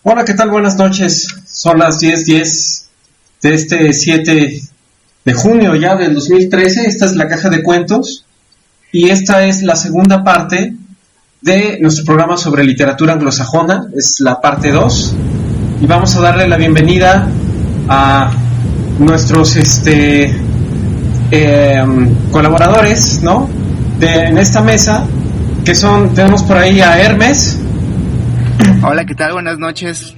Hola, ¿qué tal? Buenas noches. Son las 10:10 de este 7 de junio ya del 2013. Esta es la caja de cuentos y esta es la segunda parte de nuestro programa sobre literatura anglosajona. Es la parte 2 y vamos a darle la bienvenida a nuestros colaboradores, ¿no? En esta mesa, que tenemos por ahí a Hermes. Hola, ¿qué tal? Buenas noches.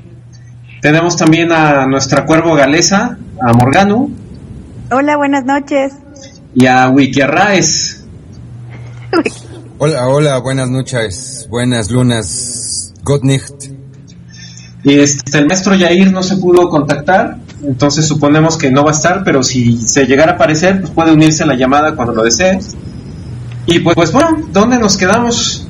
Tenemos también a nuestra cuervo galesa, a Morganu. Hola, buenas noches. Y a Wiki Arraez. Hola, buenas noches, buenas lunas, Gott nicht. Y el maestro Yair no se pudo contactar, entonces suponemos que no va a estar, pero si se llegara a aparecer, pues puede unirse a la llamada cuando lo desee. Y pues bueno, ¿dónde nos quedamos?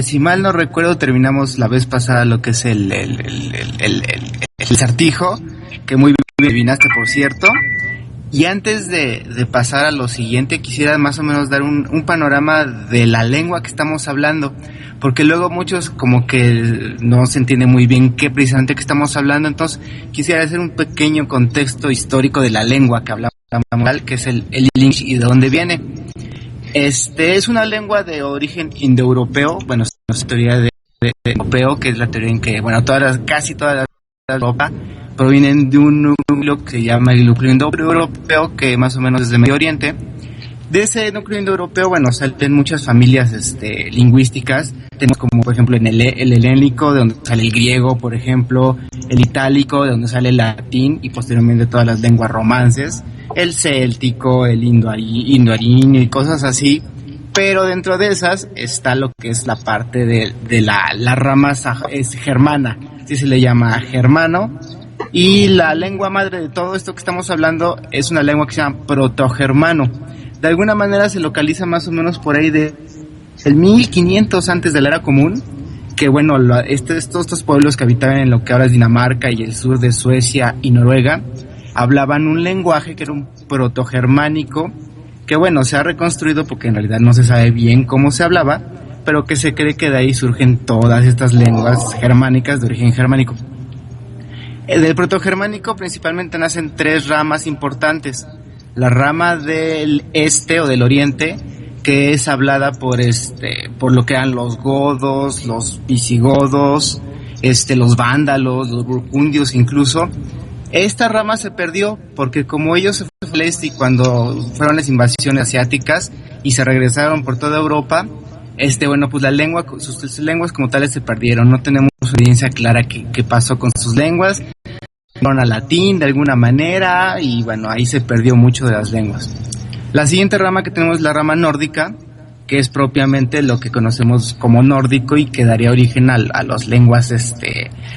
Si mal no recuerdo, terminamos la vez pasada lo que es el acertijo, que muy bien adivinaste, por cierto. Y antes de pasar a lo siguiente, quisiera más o menos dar un panorama de la lengua que estamos hablando, porque luego muchos como que no se entiende muy bien qué precisamente que estamos hablando. Entonces quisiera hacer un pequeño contexto histórico de la lengua que hablamos, que es el English y de dónde viene. Es una lengua de origen indoeuropeo, bueno, es teoría de europeo, que es la teoría en que, bueno, casi todas las de Europa provienen de un núcleo que se llama el núcleo indoeuropeo, que más o menos es de Medio Oriente. De ese núcleo indoeuropeo, bueno, salen muchas familias lingüísticas. Tenemos como, por ejemplo, en el helénico, de donde sale el griego, por ejemplo, el itálico, de donde sale el latín, y posteriormente todas las lenguas romances, el céltico, el indoariño y cosas así. Pero dentro de esas está lo que es la parte de la rama germana, así se le llama germano. Y la lengua madre de todo esto que estamos hablando es una lengua que se llama protogermano. De alguna manera se localiza más o menos por ahí de el 1500 antes de la era común, que bueno, estos pueblos que habitaban en lo que ahora es Dinamarca y el sur de Suecia y Noruega, hablaban un lenguaje que era un protogermánico, que bueno, se ha reconstruido porque en realidad no se sabe bien cómo se hablaba, pero que se cree que de ahí surgen todas estas lenguas germánicas de origen germánico. Del protogermánico principalmente nacen tres ramas importantes. La rama del este o del oriente, que es hablada por lo que eran los godos, los visigodos, los vándalos, los burgundios incluso. Esta rama se perdió porque como ellos se fueron al este y cuando fueron las invasiones asiáticas y se regresaron por toda Europa, pues sus lenguas como tales se perdieron. No tenemos evidencia clara qué pasó con sus lenguas. Fueron a latín de alguna manera y bueno, ahí se perdió mucho de las lenguas. La siguiente rama que tenemos es la rama nórdica, que es propiamente lo que conocemos como nórdico y que daría origen a las lenguas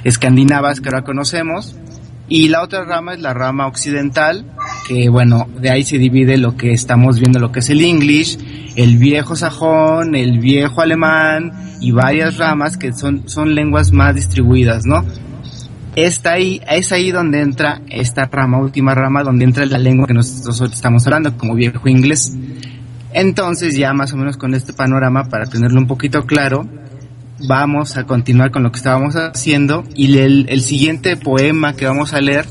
escandinavas que ahora conocemos. Y la otra rama es la rama occidental, que bueno, de ahí se divide lo que estamos viendo, lo que es el English, el viejo sajón, el viejo alemán y varias ramas que son lenguas más distribuidas, ¿no? Es ahí donde entra esta última rama, donde entra la lengua que nosotros estamos hablando, como viejo inglés. Entonces, ya más o menos con este panorama, para tenerlo un poquito claro, vamos a continuar con lo que estábamos haciendo. Y el siguiente poema que vamos a leer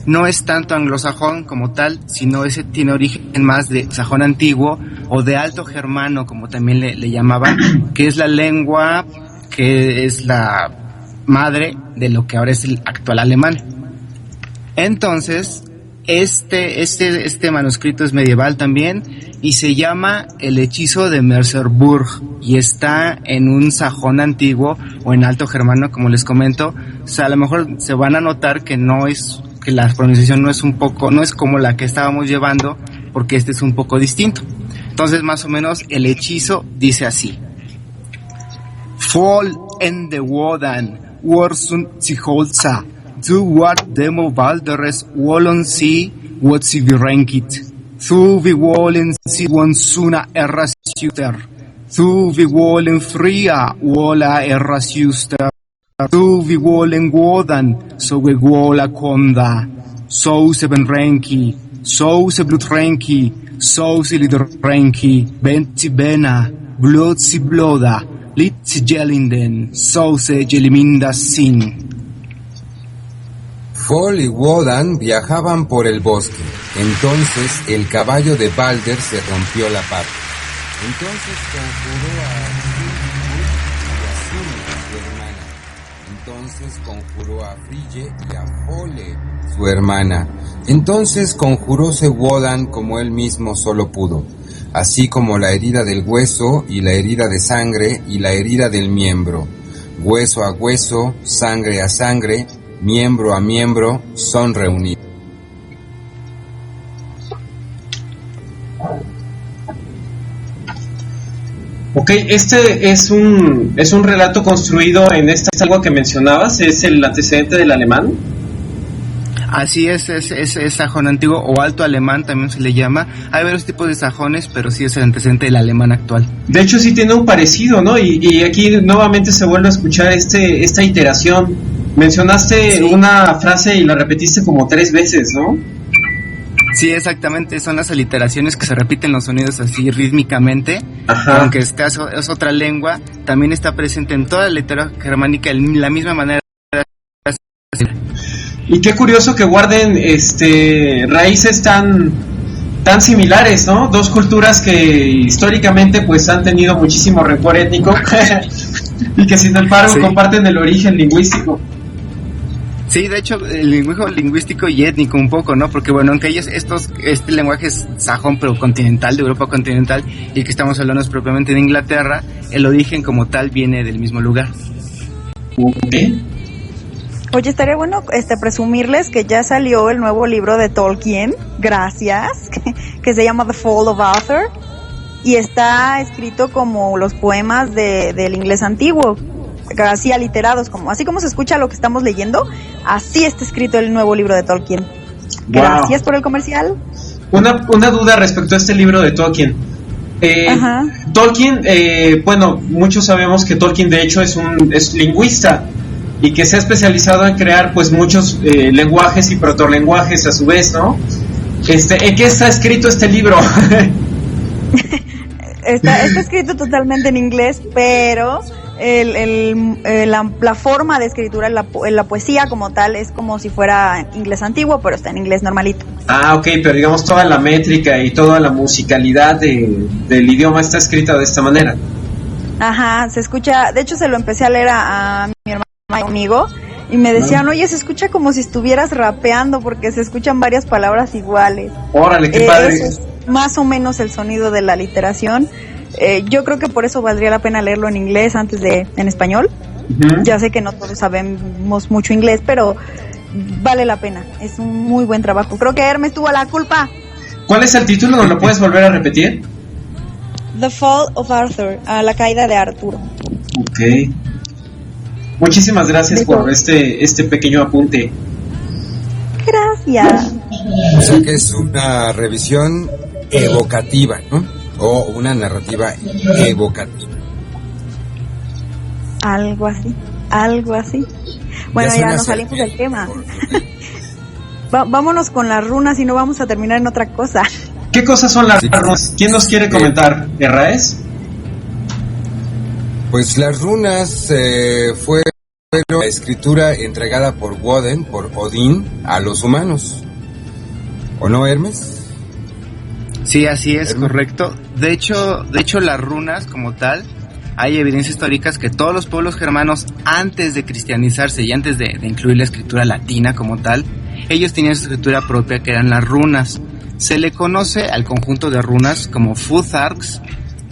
no es tanto anglosajón como tal, sino ese tiene origen más de sajón antiguo o de alto germano, como también le llamaban, que es la lengua que es la madre de lo que ahora es el actual alemán. Entonces, este manuscrito es medieval también y se llama El hechizo de Merseburg y está en un sajón antiguo o en alto germano, como les comento. O sea, a lo mejor se van a notar que la pronunciación no es como la que estábamos llevando, porque es un poco distinto. Entonces, más o menos, el hechizo dice así: Fall in the Wodan Warsun Ziholza, du wart demo Balderes Wolon sie, what sie gerenkit. Thu vi wollen sie wonsuna errasjuster. Thu vi wollen fria wola errasjuster. Thu vi wollen Wodan, so we wola konda. So se ben renki, so se blut renki, so se lider renki, benti bena, blod si bloda. Litzjelinden, Souse Jeliminda Sin. Fol y Wodan viajaban por el bosque. Entonces el caballo de Balder se rompió la pata. Entonces conjuró a Frigge y a Fole, su hermana. Entonces conjuróse Wodan como él mismo solo pudo, así como la herida del hueso y la herida de sangre y la herida del miembro. Hueso a hueso, sangre a sangre, miembro a miembro, son reunidos. Ok, este es un relato construido en esta lengua que mencionabas, ¿es el antecedente del alemán? Así es sajón antiguo o alto alemán también se le llama. Hay varios tipos de sajones, pero sí es el antecedente del alemán actual. De hecho sí tiene un parecido, ¿no? Y aquí nuevamente se vuelve a escuchar esta iteración. Mencionaste una frase y la repetiste como 3 veces, ¿no? Sí, exactamente, son las aliteraciones que se repiten los sonidos así rítmicamente. Ajá. Aunque este es otra lengua, también está presente en toda la literatura germánica en la misma manera. Y qué curioso que guarden raíces tan similares, ¿no? Dos culturas que históricamente pues han tenido muchísimo rencor étnico y que sin embargo comparten el origen lingüístico. Sí, de hecho, el lenguaje lingüístico y étnico un poco, ¿no? Porque bueno, aunque este lenguaje es sajón, pero continental, de Europa continental, y que estamos hablando es propiamente de Inglaterra, el origen como tal viene del mismo lugar. Okay. Oye, estaría bueno presumirles que ya salió el nuevo libro de Tolkien, gracias, que se llama The Fall of Arthur, y está escrito como los poemas del inglés antiguo, así aliterados, así como se escucha lo que estamos leyendo, así está escrito el nuevo libro de Tolkien. Gracias por el comercial. Una duda respecto a este libro de Tolkien. Tolkien, bueno, muchos sabemos que Tolkien de hecho es lingüista y que se ha especializado en crear pues muchos lenguajes y protolenguajes a su vez, ¿no? ¿En qué está escrito este libro? Está escrito totalmente en inglés, pero la forma de escritura, la poesía como tal, es como si fuera inglés antiguo, pero está en inglés normalito. Ah, ok, pero digamos toda la métrica y toda la musicalidad del idioma está escrita de esta manera. Ajá, se escucha, de hecho se lo empecé a leer a mi hermano y amigo, y me decían, oye, se escucha como si estuvieras rapeando, porque se escuchan varias palabras iguales. Órale, qué padre. Eso es más o menos el sonido de la literación. Yo creo que por eso valdría la pena leerlo en inglés antes de en español. Uh-huh. Ya sé que no todos sabemos mucho inglés, pero vale la pena. Es un muy buen trabajo. Creo que Hermes tuvo la culpa. ¿Cuál es el título? ¿No lo puedes volver a repetir? The Fall of Arthur, la caída de Arturo. Ok. Muchísimas gracias por este pequeño apunte. Gracias. O sea que es una revisión evocativa, ¿no? O una narrativa evocativa. Algo así. Bueno, ya nos salimos del tema. Vámonos con las runas y no vamos a terminar en otra cosa. ¿Qué cosas son las runas? ¿Quién nos quiere comentar? ¿Erraes? Pues las runas fue la escritura entregada por Woden, por Odín, a los humanos. ¿O no, Hermes? Sí, así es, correcto. De hecho, las runas como tal, hay evidencias históricas que todos los pueblos germanos, antes de cristianizarse y antes de incluir la escritura latina como tal, ellos tenían su escritura propia, que eran las runas. Se le conoce al conjunto de runas como Futharks,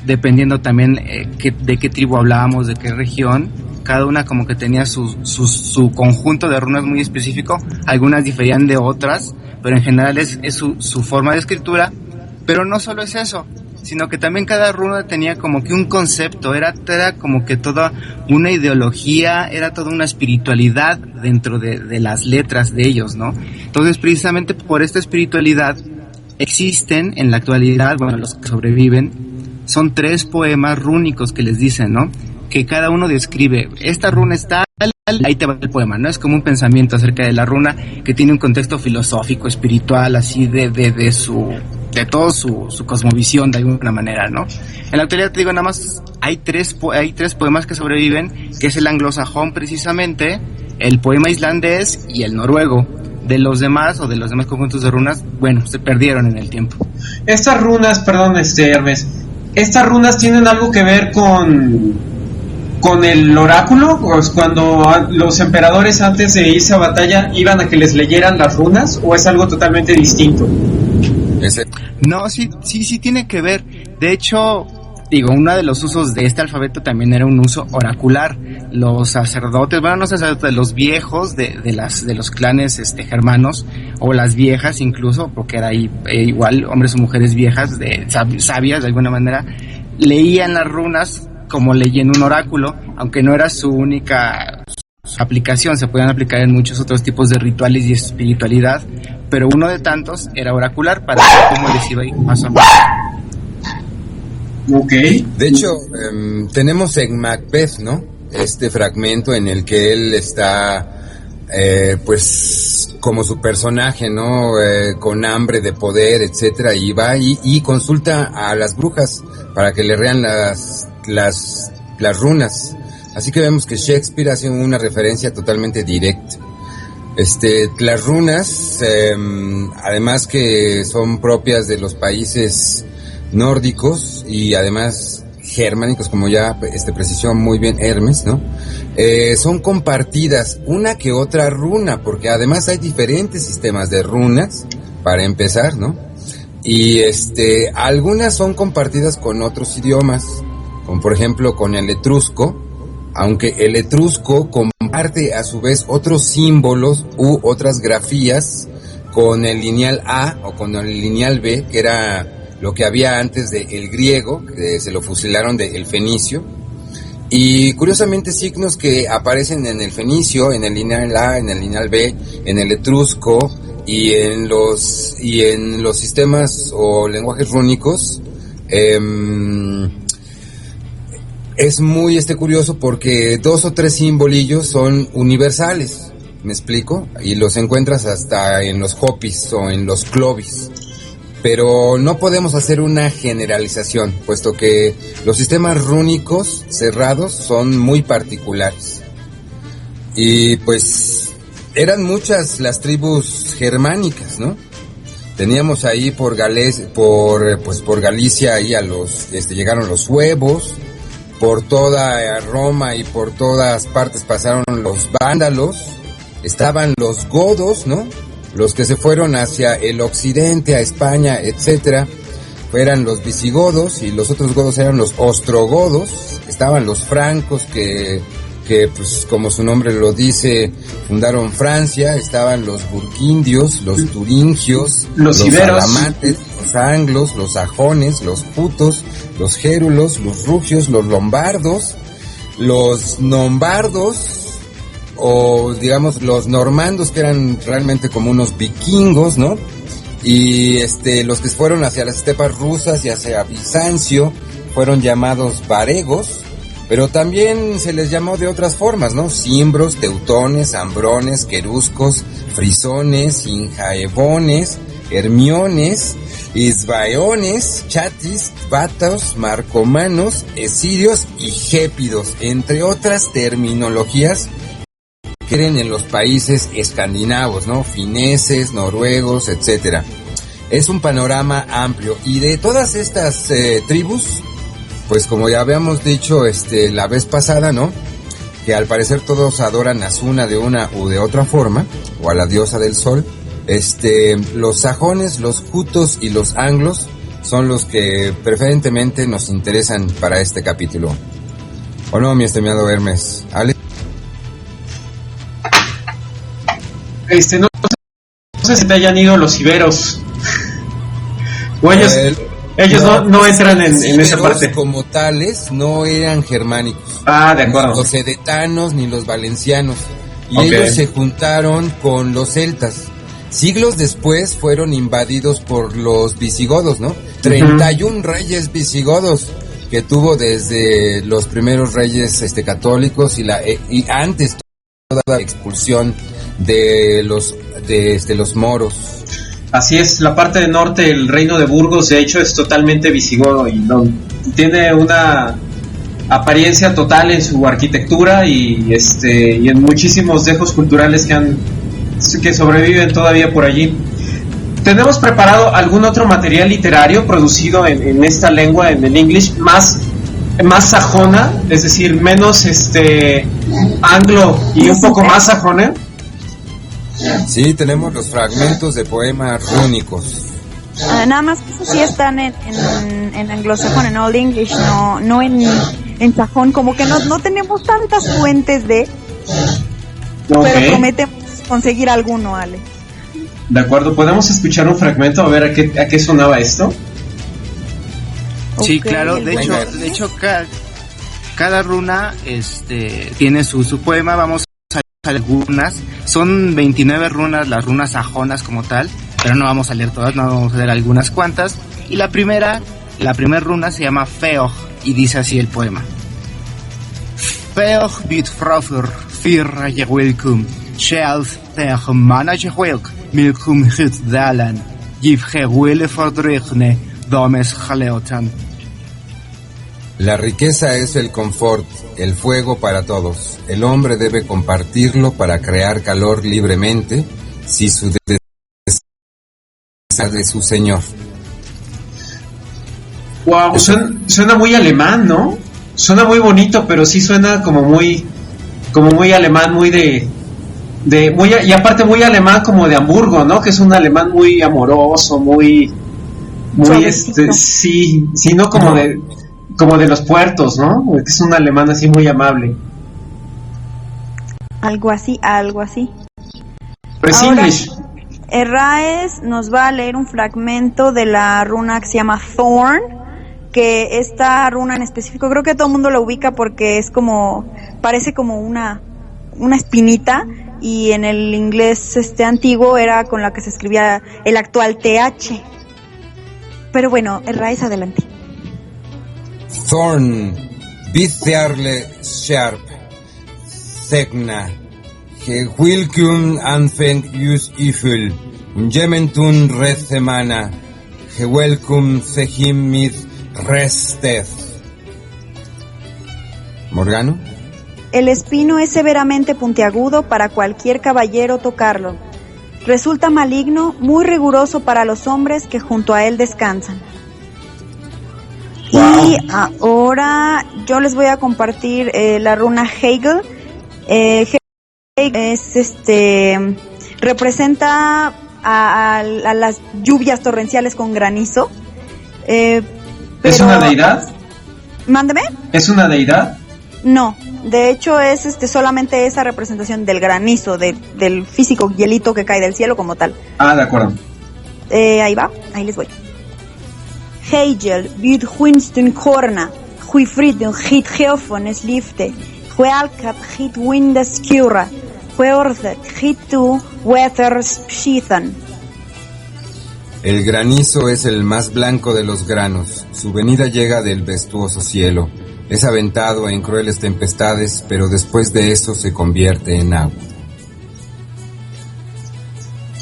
dependiendo también de qué tribu hablábamos, de qué región. Cada una como que tenía su conjunto de runas muy específico. Algunas diferían de otras, pero en general es su forma de escritura. Pero no solo es eso, sino que también cada runa tenía como que un concepto, era como que toda una ideología, era toda una espiritualidad dentro de las letras de ellos, ¿no? Entonces, precisamente por esta espiritualidad existen en la actualidad, bueno, los que sobreviven, son 3 poemas rúnicos que les dicen, ¿no? Que cada uno describe, esta runa está, ahí te va el poema, ¿no? Es como un pensamiento acerca de la runa que tiene un contexto filosófico, espiritual, así de de toda su cosmovisión de alguna manera, ¿no? En la actualidad te digo, nada más hay tres poemas que sobreviven, que es el anglosajón precisamente, el poema islandés y el noruego. De los demás conjuntos de runas, bueno, se perdieron en el tiempo. Estas runas, perdón, Hermes, ¿estas runas tienen algo que ver con el oráculo? Pues cuando los emperadores antes de irse a batalla iban a que les leyeran las runas, ¿o es algo totalmente distinto? No, sí tiene que ver. De hecho, digo, uno de los usos de este alfabeto también era un uso oracular. Los sacerdotes, bueno, no sacerdotes, los viejos de los clanes germanos, o las viejas incluso, porque era ahí igual hombres o mujeres viejas, sabias de alguna manera, leían las runas como leían un oráculo, aunque no era su única aplicación, se podían aplicar en muchos otros tipos de rituales y espiritualidad, pero uno de tantos era oracular para ver cómo les iba a ir paso a paso. Okay. De hecho, tenemos en Macbeth, ¿no? Este fragmento en el que él está, pues, como su personaje, ¿no? Con hambre de poder, etcétera, y va y consulta a las brujas para que le lean las runas. Así que vemos que Shakespeare hace una referencia totalmente directa. Las runas, además que son propias de los países nórdicos y además germánicos, como ya precisó muy bien Hermes, ¿no? Son compartidas una que otra runa, porque además hay diferentes sistemas de runas, para empezar, ¿no? Y algunas son compartidas con otros idiomas, como por ejemplo con el etrusco, aunque el etrusco comparte a su vez otros símbolos u otras grafías con el lineal A o con el lineal B, que era lo que había antes del griego, que se lo fusilaron del fenicio, y curiosamente signos que aparecen en el fenicio, en el lineal A, en el lineal B, en el etrusco y en los sistemas o lenguajes rúnicos. Es muy curioso porque 2 o 3 simbolillos son universales, ¿me explico? Y los encuentras hasta en los hopis o en los clovis. Pero no podemos hacer una generalización, puesto que los sistemas rúnicos cerrados son muy particulares. Y pues eran muchas las tribus germánicas, ¿no? Teníamos ahí por Galicia ahí llegaron los suevos, por toda Roma y por todas partes pasaron los vándalos, estaban los godos, ¿no? Los que se fueron hacia el occidente, a España, etcétera, eran los visigodos, y los otros godos eran los ostrogodos. Estaban los francos que pues como su nombre lo dice, fundaron Francia. Estaban los burgundios, los turingios, los alamates, los anglos, los sajones, los putos, los gérulos, los rugios, los lombardos, los nombardos, o digamos los normandos, que eran realmente como unos vikingos, ¿no? Y los que fueron hacia las estepas rusas y hacia Bizancio fueron llamados varegos, pero también se les llamó de otras formas, ¿no? Cimbros, teutones, ambrones, queruscos, frisones, injaebones, hermiones, isbaeones, chatis, batos, marcomanos, esirios y gépidos, entre otras terminologías que eran en los países escandinavos, ¿no? Fineses, noruegos, etcétera. Es un panorama amplio, y de todas estas tribus, pues como ya habíamos dicho la vez pasada, ¿no? Que al parecer todos adoran a Suna de una u de otra forma, o a la diosa del sol. Los sajones, los jutos y los anglos son los que preferentemente nos interesan para este capítulo. ¿O no, mi estimado Hermes? ¿Ale? No sé si te hayan ido los iberos. O ellos no entran en esa parte. Como tales, no eran germánicos. Ah, de acuerdo. Ni los edetanos ni los valencianos. Y okay. Ellos se juntaron con los celtas. Siglos después fueron invadidos por los visigodos, ¿no? 31 reyes visigodos que tuvo desde los primeros reyes católicos y antes toda la expulsión de los moros. Así es, la parte del norte, el reino de Burgos, de hecho, es totalmente visigodo y tiene una apariencia total en su arquitectura y en muchísimos dejos culturales que sobreviven todavía por allí. ¿Tenemos preparado algún otro material literario producido en esta lengua, en el English, más sajona, es decir, menos anglo y un poco más sajona? Sí, tenemos los fragmentos de poemas rúnicos. Nada más que eso sí están en anglosajón, en Old English, no en sajón, como que no tenemos tantas fuentes de... Okay. Pero prometemos conseguir alguno, Ale. De acuerdo, ¿podemos escuchar un fragmento a ver a qué sonaba esto? Sí, Okay, claro, de hecho cada runa tiene su poema. Vamos a leer algunas, son 29 runas, las runas sajonas como tal, pero no vamos a leer todas, no vamos a leer algunas cuantas. Y la primera runa se llama Feog y dice así el poema: Feog bit frofur firra jewelkum Shelf de mana jewelk milkum hit dalan gif jewele fordrigne domes jaleotan. La riqueza es el confort, el fuego para todos. El hombre debe compartirlo para crear calor libremente, si su deseo de su señor. Wow, suena muy alemán, ¿no? Suena muy bonito, pero sí suena como muy alemán, muy y aparte muy alemán como de Hamburgo, ¿no? Que es un alemán muy amoroso, muy sí, no como de los puertos, ¿no? Que es un alemán así muy amable. Algo así. Pero es Ahora, English. Raes nos va a leer un fragmento de la runa que se llama Thorn, que esta runa en específico creo que todo el mundo la ubica porque parece como una espinita, y en el inglés antiguo era con la que se escribía el actual TH. Pero bueno, Raes, adelante. Thorn, Bitherle Sharp, Zegna, Gewilkum Anfeng Jus Ifel, Unjementun Red Semana, Gewelkum Zehim Mid Resteth. ¿Morgano? El espino es severamente puntiagudo para cualquier caballero tocarlo. Resulta maligno, muy riguroso para los hombres que junto a él descansan. Wow. Y ahora yo les voy a compartir la runa Hegel. Hegel es representa a las lluvias torrenciales con granizo. ¿Es una deidad? Mándeme. ¿Es una deidad? No, de hecho es solamente esa representación del granizo, del físico hielito que cae del cielo como tal. Ah, de acuerdo. Ahí les voy. Hegel wird Winston Corna, hui Frieden hit Geofon es lifte, hui Alkat hit Windes Cura, hui Orthet hit tu Weathers Pshithan. El granizo es el más blanco de los granos. Su venida llega del vestuoso cielo. Es aventado en crueles tempestades, pero después de eso se convierte en agua.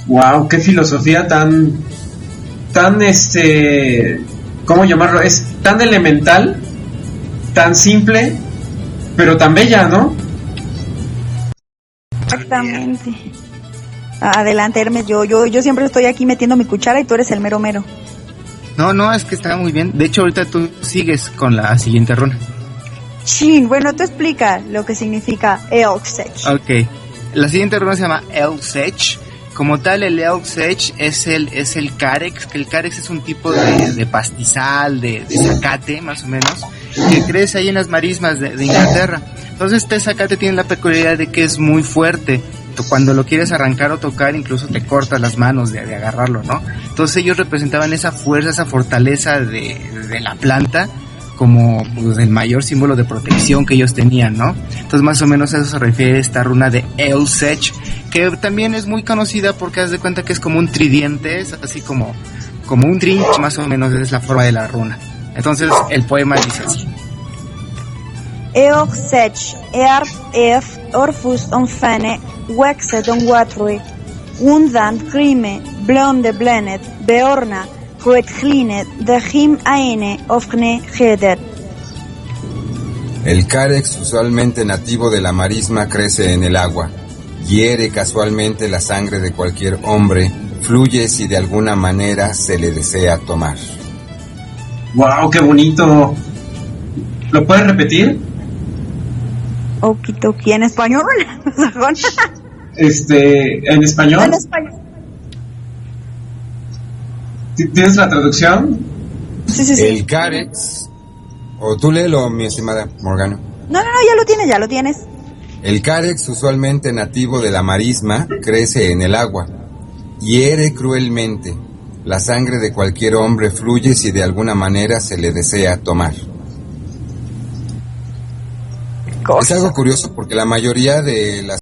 Wow, qué filosofía tan ¿cómo llamarlo? Es tan elemental, tan simple, pero tan bella, ¿no? Exactamente. Adelante, Hermes, yo siempre estoy aquí metiendo mi cuchara y tú eres el mero mero. No, es que está muy bien. De hecho, ahorita tú sigues con la siguiente runa. Chin, bueno, tú explica lo que significa Elksech. Ok, la siguiente runa se llama Elksech. Como tal, el Elksech es el carex, que el carex es un tipo de pastizal, de zacate, más o menos, que crece ahí en las marismas de Inglaterra. Entonces, este zacate tiene la peculiaridad de que es muy fuerte. Cuando lo quieres arrancar o tocar, incluso te cortas las manos de agarrarlo, ¿no? Entonces ellos representaban esa fuerza, esa fortaleza de la planta como pues, el mayor símbolo de protección que ellos tenían, ¿no? Entonces más o menos a eso se refiere esta runa de Elksech, que también es muy conocida porque haz de cuenta que es como un tridente, es así como un trinch, más o menos es la forma de la runa. Entonces el poema dice así: Elksech Orfus onfene wexet on watrui, undant grime blonde blenet, beorna, roetglinet, de him aene, ofne heder. El carex, usualmente nativo de la marisma, crece en el agua. Hiere casualmente la sangre de cualquier hombre, fluye si de alguna manera se le desea tomar. ¡Wow, qué bonito! ¿Lo puedes repetir? Okidoki, ¿en español? ¿En español? En español. ¿Tienes la traducción? Sí. El carex, o tú léelo, mi estimada Morgana. No, ya lo tienes. El carex, usualmente nativo de la marisma, crece en el agua. Hiere cruelmente. La sangre de cualquier hombre fluye si de alguna manera se le desea tomar. Es algo curioso porque la mayoría de las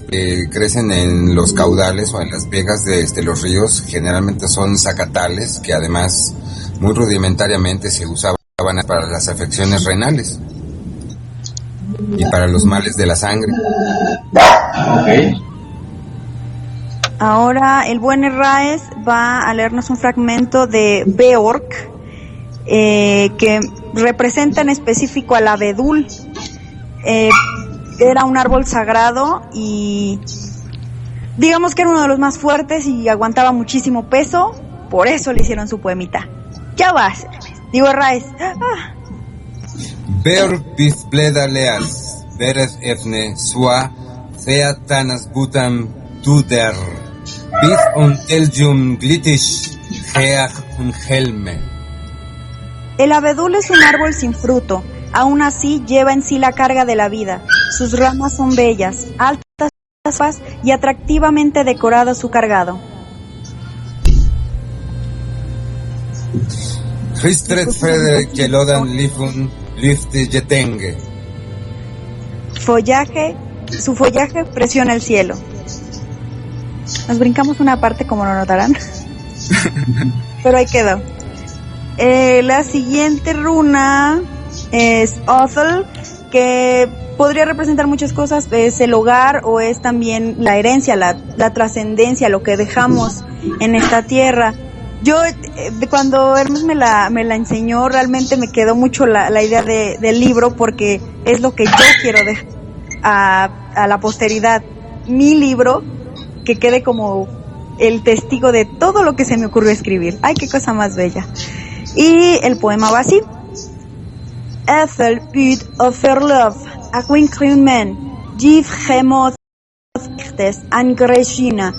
que crecen en los caudales o en las vegas de los ríos generalmente son zacatales, que además muy rudimentariamente se usaban para las afecciones renales y para los males de la sangre. Ok. Ahora el buen Herráez va a leernos un fragmento de Beork, que representa en específico al abedul. Era un árbol sagrado y digamos que era uno de los más fuertes y aguantaba muchísimo peso, por eso le hicieron su poemita. Ya vas, digo Herráez. Beork bizpleda leas, berez efne sua, featanas butam tuder, biz on elgium glitish, geach un helme. El abedul es un árbol sin fruto, aún así lleva en sí la carga de la vida. Sus ramas son bellas, altas y atractivamente decorado su cargado. Christret Frederick Gelodan Lifun Lifte Jetenge. Su follaje presiona el cielo. Nos brincamos una parte como lo notarán. Pero ahí quedó. La siguiente runa es Othel, que podría representar muchas cosas. Es el hogar o es también la herencia, la trascendencia, lo que dejamos en esta tierra. Yo, cuando Hermes me la enseñó, realmente me quedó mucho la idea del libro, porque es lo que yo quiero dejar a la posteridad. Mi libro, que quede como el testigo de todo lo que se me ocurrió escribir. ¡Ay, qué cosa más bella! Y el poema va así. Ethel byd of her love, a winkling man, giv hemot angresina,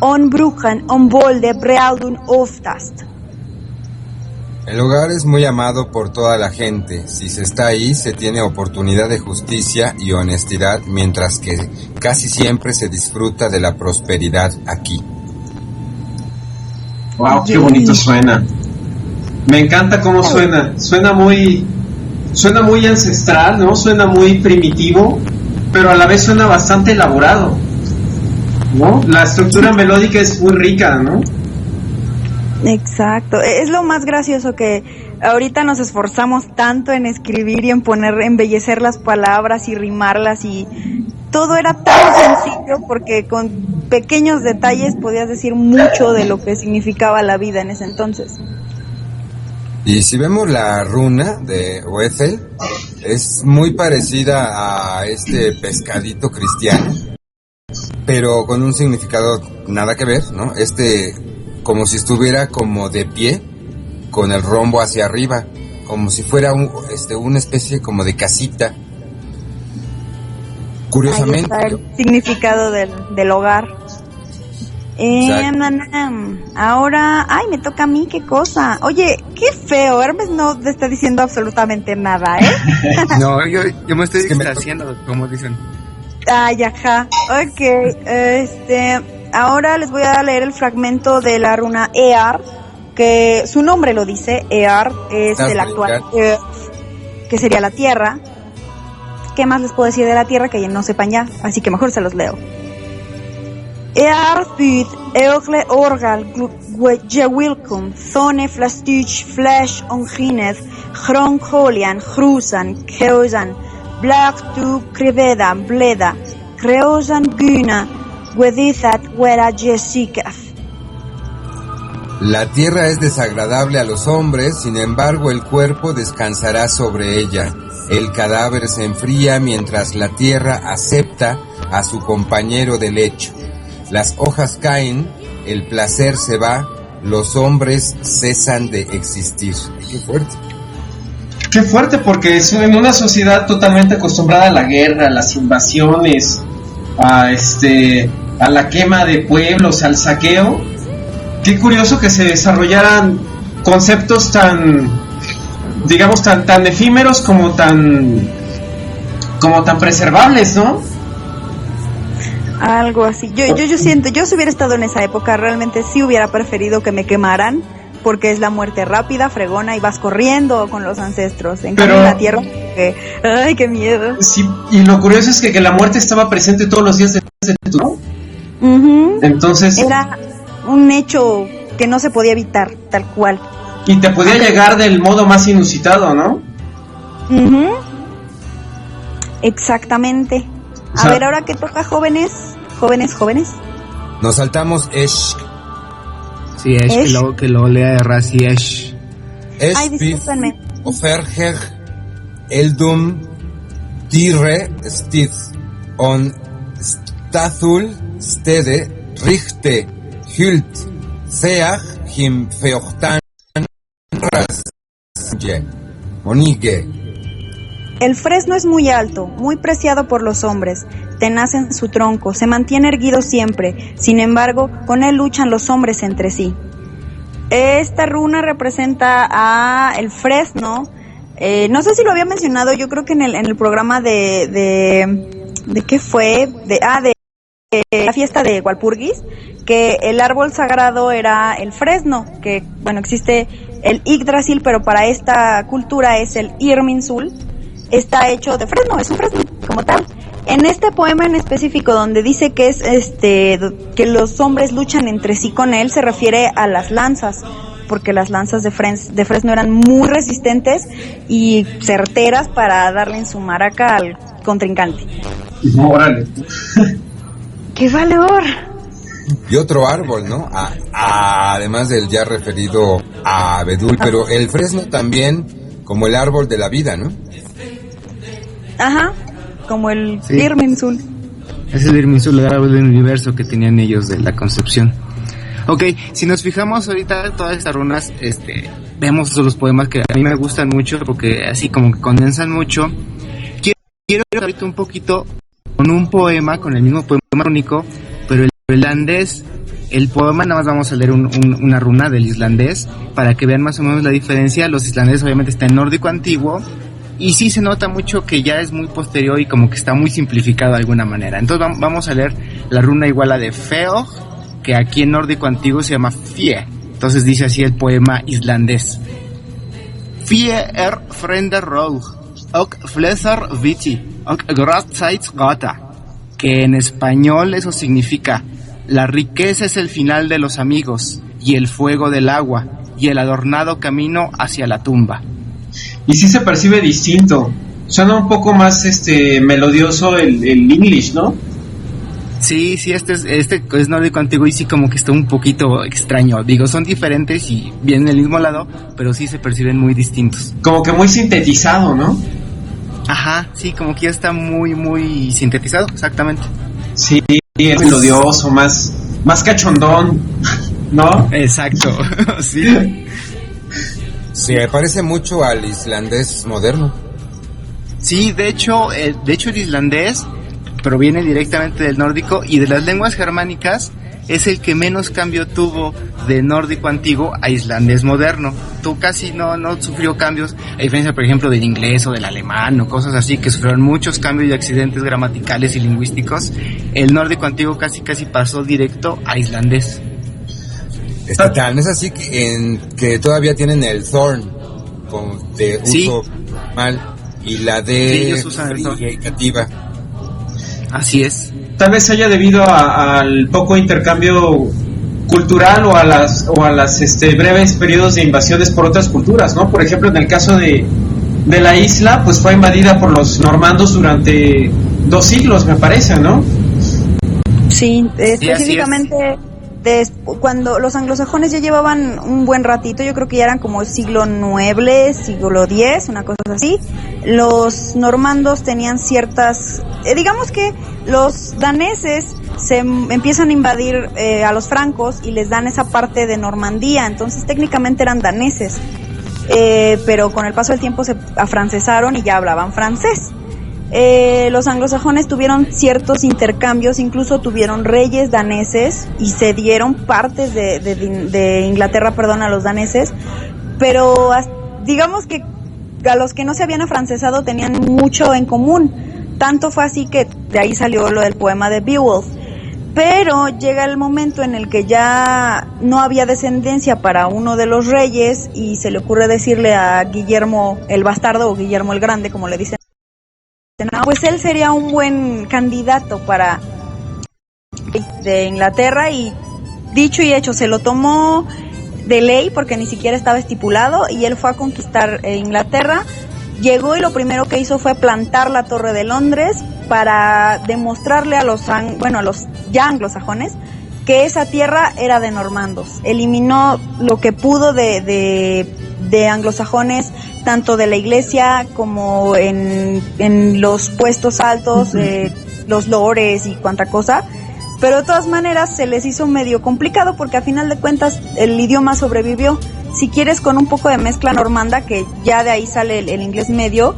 on bruchen, on bolde breaudun oftast. El hogar es muy amado por toda la gente. Si se está ahí, se tiene oportunidad de justicia y honestidad, mientras que casi siempre se disfruta de la prosperidad aquí. ¡Wow, qué bonito suena! Me encanta cómo suena. Suena muy ancestral, ¿no? Suena muy primitivo, pero a la vez suena bastante elaborado, ¿no? La estructura melódica es muy rica, ¿no? Exacto. Es lo más gracioso, que ahorita nos esforzamos tanto en escribir y en embellecer las palabras y rimarlas, y todo era tan sencillo porque con pequeños detalles podías decir mucho de lo que significaba la vida en ese entonces. Y si vemos la runa de Oethel, es muy parecida a este pescadito cristiano, pero con un significado nada que ver, ¿no? Como si estuviera como de pie, con el rombo hacia arriba, como si fuera una especie como de casita. Curiosamente. Ahí está el significado del hogar. Ahora, me toca a mí, qué cosa. Oye, qué feo, Hermes no te está diciendo absolutamente nada, ¿eh? No, yo me estoy distraciendo, como dicen. Ay, ajá. Ok, ahora les voy a leer el fragmento de la runa Ear, que su nombre lo dice. Ear es el actual Earth, que sería la tierra. ¿Qué más les puedo decir de la tierra que no sepan ya? Así que mejor se los leo. Ear byd eogle orgal gewilkum, thone flastuch flash ongineth, chronkolian, chrusan, keosan, black tu kriveda, bleda, creosan guna, wedithat wera jesikaf. La tierra es desagradable a los hombres, sin embargo el cuerpo descansará sobre ella. El cadáver se enfría mientras la tierra acepta a su compañero de lecho. Las hojas caen, el placer se va, los hombres cesan de existir. ¡Qué fuerte! Qué fuerte, porque es en una sociedad totalmente acostumbrada a la guerra, a las invasiones, a la quema de pueblos, al saqueo. Qué curioso que se desarrollaran conceptos tan, digamos, tan efímeros como tan preservables, ¿no? Algo así. Yo siento, yo si hubiera estado en esa época, realmente sí hubiera preferido que me quemaran, porque es la muerte rápida, fregona, y vas corriendo con los ancestros. En cambio, en la tierra, ¡ay, qué miedo! Sí, y lo curioso es que la muerte estaba presente todos los días de tu, ¿no? Uh-huh. Entonces... Era un hecho que no se podía evitar, tal cual. Y te podía llegar del modo más inusitado, ¿no? Uh-huh. Exactamente. A ver, ahora que toca jóvenes. Nos saltamos Esh. Sí, Esh, que lo lea Razi Esh. Ay, discúlpenme. Oferger, Eldum, Tire, Stith, On, Stathul, Stede, Richte, Hült, Seach, Him, Feochtan, Rasje, Monige. El fresno es muy alto, muy preciado por los hombres, tenaz en su tronco, se mantiene erguido siempre, sin embargo, con él luchan los hombres entre sí. Esta runa representa a el fresno, no sé si lo había mencionado, yo creo que en el programa ¿de qué fue? De la fiesta de Walpurgis, que el árbol sagrado era el fresno, que bueno, existe el Yggdrasil, pero para esta cultura es el Irminsul. Está hecho de fresno, es un fresno como tal. En este poema en específico, donde dice que es que los hombres luchan entre sí con él, se refiere a las lanzas, porque las lanzas de fresno eran muy resistentes y certeras para darle en su maraca al contrincante. ¡Órale! ¡Qué valor! Y otro árbol, ¿no? Además del ya referido a abedul, pero el fresno también como el árbol de la vida, ¿no? Ajá, como el Irminsul. Es el Irminsul, el árbol del universo que tenían ellos de la concepción. Ok, si nos fijamos ahorita todas estas runas, vemos los poemas que a mí me gustan mucho porque así como que condensan mucho. Quiero ir ahorita un poquito con un poema, con el mismo poema rúnico, pero el islandés. El poema nada más vamos a leer una runa del islandés para que vean más o menos la diferencia. Los islandeses obviamente está en nórdico antiguo. Y sí se nota mucho que ya es muy posterior y como que está muy simplificado de alguna manera. Entonces vamos a leer la runa igual a de Feog, que aquí en nórdico antiguo se llama Fie. Entonces dice así el poema islandés. Fie frender roog, ok flesar viti, ok gratsites gata. Que en español eso significa: la riqueza es el final de los amigos, y el fuego del agua, y el adornado camino hacia la tumba. Y sí se percibe distinto. Suena un poco más melodioso el English, ¿no? Sí, este es nórdico antiguo y sí como que está un poquito extraño. Digo, son diferentes y vienen del mismo lado, pero sí se perciben muy distintos. Como que muy sintetizado, ¿no? Ajá, sí, como que ya está muy, muy sintetizado, exactamente. Sí, es melodioso, más cachondón, ¿no? Exacto, sí. Se parece mucho al islandés moderno. Sí, de hecho el islandés proviene directamente del nórdico y de las lenguas germánicas es el que menos cambio tuvo de nórdico antiguo a islandés moderno. Tú casi no sufrió cambios, a diferencia por ejemplo del inglés o del alemán o cosas así que sufrieron muchos cambios y accidentes gramaticales y lingüísticos. El nórdico antiguo casi pasó directo a islandés. Tan es así que todavía tienen el Thorn de uso mal y la de fricativa. Así es. Tal vez haya debido al poco intercambio cultural o a las breves periodos de invasiones por otras culturas, ¿no? Por ejemplo, en el caso de la isla, pues fue invadida por los normandos durante 2 siglos, me parece, ¿no? Sí, específicamente cuando los anglosajones ya llevaban un buen ratito, yo creo que ya eran como siglo IX, siglo X, una cosa así, los normandos tenían ciertas, digamos que los daneses se empiezan a invadir a los francos y les dan esa parte de Normandía, entonces técnicamente eran daneses, pero con el paso del tiempo se afrancesaron y ya hablaban francés. Los anglosajones tuvieron ciertos intercambios, incluso tuvieron reyes daneses y cedieron partes de Inglaterra, a los daneses, pero digamos que a los que no se habían afrancesado tenían mucho en común, tanto fue así que de ahí salió lo del poema de Beowulf. Pero llega el momento en el que ya no había descendencia para uno de los reyes y se le ocurre decirle a Guillermo el Bastardo o Guillermo el Grande, como le dicen, pues él sería un buen candidato para de Inglaterra, y dicho y hecho, se lo tomó de ley porque ni siquiera estaba estipulado y él fue a conquistar Inglaterra. Llegó y lo primero que hizo fue plantar la Torre de Londres para demostrarle a los ya anglosajones que esa tierra era de normandos. Eliminó lo que pudo de anglosajones, tanto de la iglesia como en los puestos altos, los lores y cuanta cosa, pero de todas maneras se les hizo medio complicado porque a final de cuentas el idioma sobrevivió. Si quieres, con un poco de mezcla normanda, que ya de ahí sale el inglés medio,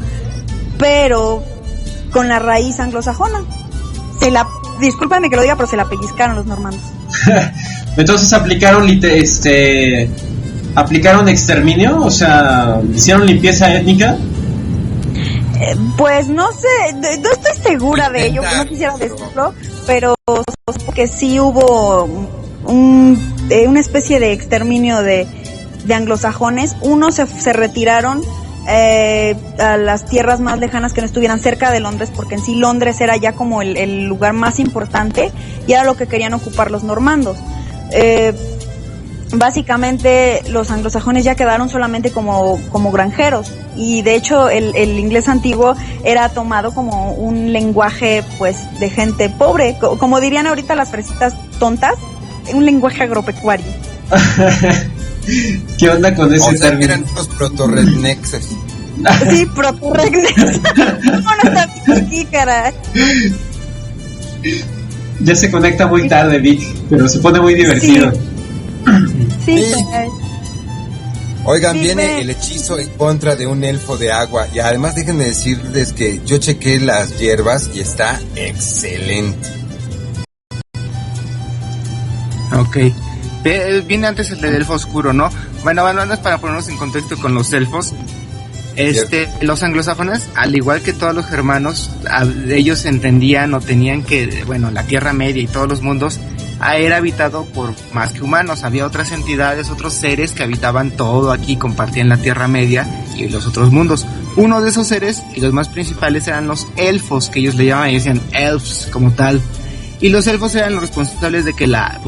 pero con la raíz anglosajona. Discúlpame que lo diga, pero se la pellizcaron los normandos. Entonces aplicaron exterminio, o sea, hicieron limpieza étnica. Pues no sé, no estoy segura de ello, no quisiera decirlo, pero que sí hubo una especie de exterminio de anglosajones. Unos se retiraron a las tierras más lejanas que no estuvieran cerca de Londres, porque en sí Londres era ya como el lugar más importante y era lo que querían ocupar los normandos. Básicamente los anglosajones ya quedaron solamente como granjeros, y de hecho el inglés antiguo era tomado como un lenguaje pues de gente pobre, como dirían ahorita las fresitas tontas, un lenguaje agropecuario. ¿Qué onda con ese término? Eran los proto-rednexes. Sí, proto-rednexes. ¿Cómo no está aquí, caray? Ya se conecta muy tarde, Vic, pero se pone muy divertido. Sí. Oigan, sí, viene el hechizo en contra de un elfo de agua, y además déjenme decirles que yo chequé las hierbas y está excelente. Ok. Viene antes el del elfo oscuro, ¿no? Bueno, antes para ponernos en contexto con los elfos, los anglosajones, al igual que todos los germanos, ellos entendían o tenían que, la Tierra Media y todos los mundos era habitado por más que humanos. Había otras entidades, otros seres que habitaban todo aquí, compartían la Tierra Media y los otros mundos. Uno de esos seres, y los más principales, eran los elfos, que ellos le llamaban y decían elves como tal. Y los elfos eran los responsables de que las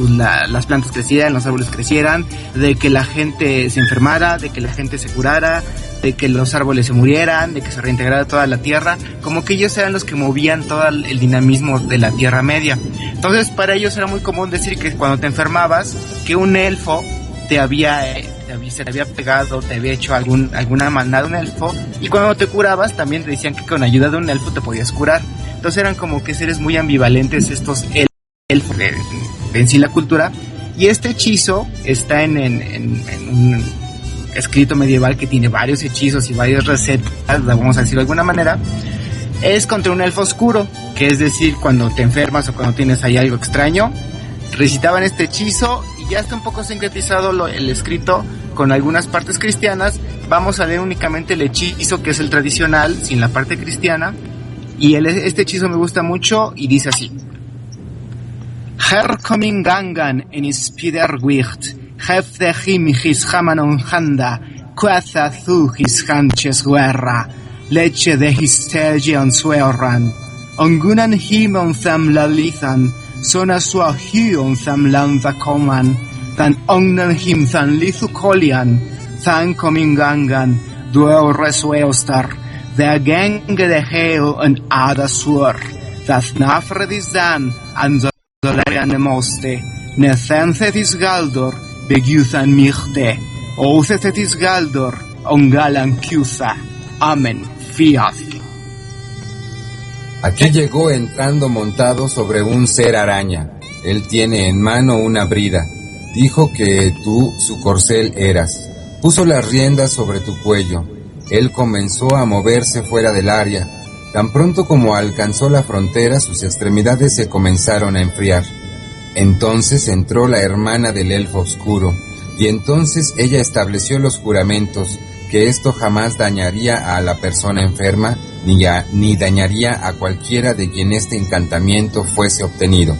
plantas crecieran, los árboles crecieran, de que la gente se enfermara, de que la gente se curara, de que los árboles se murieran, de que se reintegrara toda la tierra. Como que ellos eran los que movían todo el dinamismo de la Tierra Media. Entonces para ellos era muy común decir que cuando te enfermabas, que un elfo se te había pegado, te había hecho alguna maldad un elfo, y cuando te curabas también te decían que con ayuda de un elfo te podías curar. Entonces eran como que seres muy ambivalentes estos elfos en sí la cultura. Y este hechizo está en un escrito medieval que tiene varios hechizos y varias recetas, vamos a decirlo de alguna manera. Es contra un elfo oscuro, que es decir, cuando te enfermas o cuando tienes ahí algo extraño, recitaban este hechizo. Y ya está un poco sincretizado el escrito con algunas partes cristianas. Vamos a leer únicamente el hechizo, que es el tradicional, sin la parte cristiana. Y este hechizo me gusta mucho y dice así: Her coming gangan en spiderwicht, hef de him his hamanon handa, quatha thu his hanches guerra, leche de his tegion suerran, ongunan him on tham lalithan, sona sua hi on tham lantha coman, tan ongnan him than lithu colian, than coming gangan, duel resueostar, the gang de heo and ada suer, that nafredis dan, and the moste, ne Thanthetis Galdor, Begiuthan Mirte, Outhethetis Galdor, Ongalan Kiusa. Amen. Fiat. Aquí llegó entrando montado sobre un ser araña. Él tiene en mano una brida. Dijo que tú su corcel eras. Puso las riendas sobre tu cuello. Él comenzó a moverse fuera del área. Tan pronto como alcanzó la frontera, sus extremidades se comenzaron a enfriar. Entonces entró la hermana del elfo oscuro, y entonces ella estableció los juramentos, que esto jamás dañaría a la persona enferma, ni dañaría a cualquiera de quien este encantamiento fuese obtenido,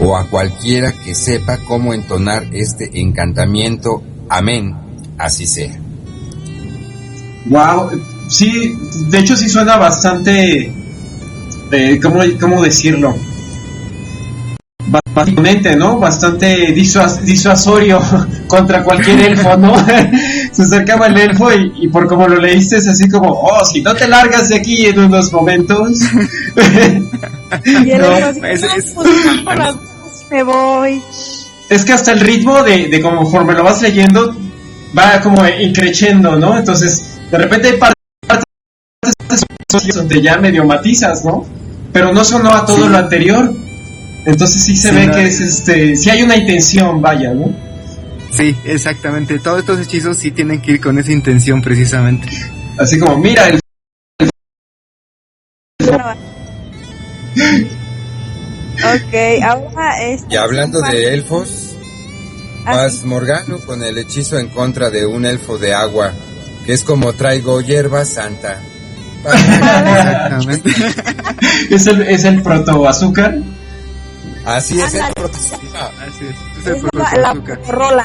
o a cualquiera que sepa cómo entonar este encantamiento. Amén, así sea. Wow, sí, de hecho sí suena bastante, ¿cómo decirlo? Básicamente, ¿no? Bastante disuasorio contra cualquier elfo, ¿no? Se acercaba el elfo y por como lo leíste es así como, oh, si no te largas de aquí en unos momentos. Y el elfo así, me voy. Es que hasta el ritmo de conforme lo vas leyendo va como increciendo, ¿no? Entonces, de repente hay partes donde ya medio matizas, ¿no? Pero no sonó a todo lo anterior. Entonces sí se ve que es sí hay una intención, vaya, ¿no? Sí, exactamente. Todos estos hechizos sí tienen que ir con esa intención precisamente. Así como, mira el... Ok, ahora Y hablando de elfos, vas Morgano con el hechizo en contra de un elfo de agua, que es como traigo hierba santa. Exactamente. ¿Es el proto-azúcar? Así es, el proto. Así es. Es la rola.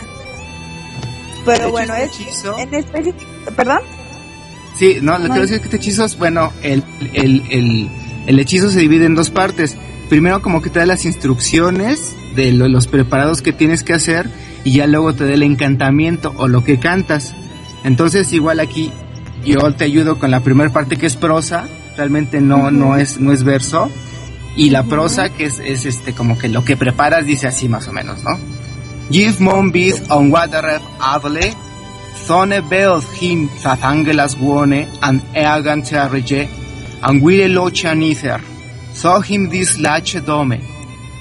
Pero bueno, es hechizo. en específico, ¿perdón? Sí, no, lo que quiero decir es que este hechizo es, bueno, el hechizo se divide en dos partes. Primero como que te da las instrucciones de los preparados que tienes que hacer y ya luego te da el encantamiento o lo que cantas. Entonces igual aquí yo te ayudo con la primera parte que es prosa, realmente no es verso. Y la prosa, que es como que lo que preparas, dice así más o menos, ¿no? Give mon bid on wateref adle, thone beod him thatangelas guone, and eagan terrige, and wire lochan ether, so him this lache dome,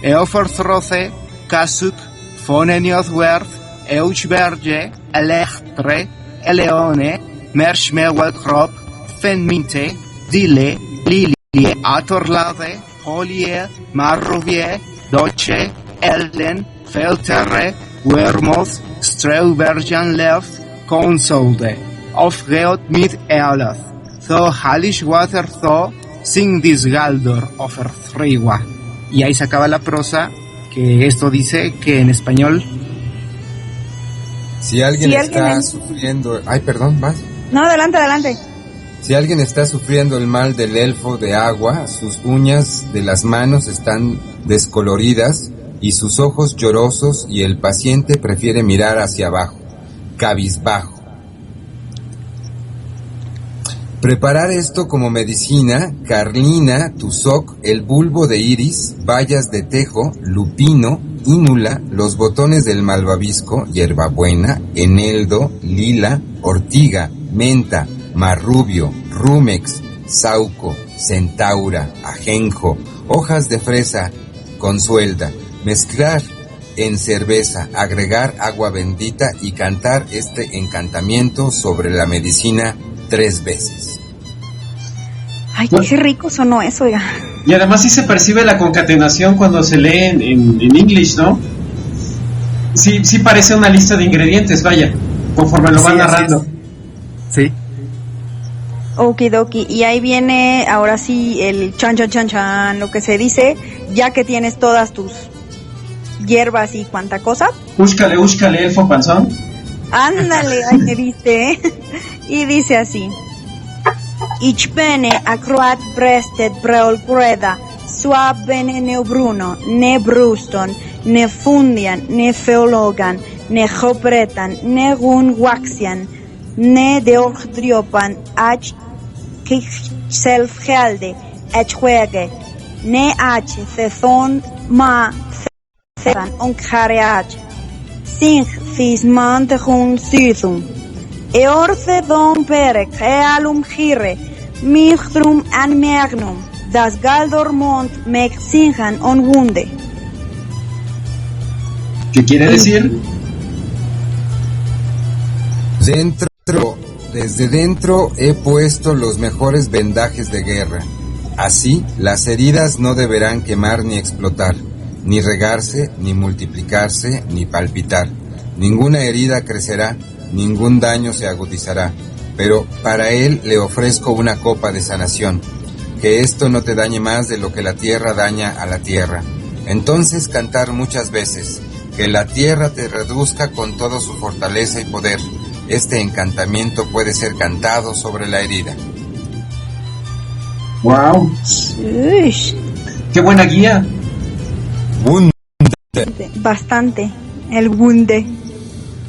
eofer throce, casuk, fonenios worth, euchberge, electre, eleone, merschmewet crop, fenminte, dile, lilie, atorlade, Olie, Marrovie, Doce, Elden, Felterre, Wermoth, Streuberjan Left, Consolde, of Geot mit Ealath, Tho Halish Water Tho, Sing this Galdor, Offer Thriwa. Y ahí se acaba la prosa, que esto dice que en español... Si alguien está sufriendo... Ay, perdón, ¿vas? No, adelante. Si alguien está sufriendo el mal del elfo de agua, sus uñas de las manos están descoloridas y sus ojos llorosos, y el paciente prefiere mirar hacia abajo, cabizbajo. Preparar esto como medicina: carlina, tusoc, el bulbo de iris, bayas de tejo, lupino, ínula, los botones del malvavisco, hierbabuena, eneldo, lila, ortiga, menta, marrubio, rumex, sauco, centaura, ajenjo, hojas de fresa, consuelda, mezclar en cerveza, agregar agua bendita y cantar este encantamiento sobre la medicina 3 veces. Ay, qué rico sonó eso, oiga. Y además sí se percibe la concatenación cuando se lee en English, ¿no? Sí parece una lista de ingredientes, vaya, conforme lo van narrando. Sí. Okidoki, y ahí viene ahora sí el chan, lo que se dice, ya que tienes todas tus hierbas y cuanta cosa. Úscale, elfo panzón. Ándale, ahí me viste. Y dice así: Ich bene acroat brestet breol greda, suab bene ne bruno, ne bruston, ne fundian, ne feologan, ne hobretan, ne gun waxian, ne deorgdriopan, ach selfgelde, et juege, ne ach thethon ma Ceban Onkareach, Sing Fismantehun Sithum, Eorce Don Perek, Ealum Gire, Michtrum an Magnum, Das Galdor Mont Mexinhan on Wunde. ¿Qué quiere decir? Desde dentro he puesto los mejores vendajes de guerra. Así, las heridas no deberán quemar ni explotar, ni regarse, ni multiplicarse, ni palpitar. Ninguna herida crecerá, ningún daño se agudizará. Pero para él le ofrezco una copa de sanación. Que esto no te dañe más de lo que la tierra daña a la tierra. Entonces cantar muchas veces. Que la tierra te reduzca con toda su fortaleza y poder. Este encantamiento puede ser cantado sobre la herida. ¡Wow! Uy, ¡Qué buena guía! Wunde. bastante. El Wunde.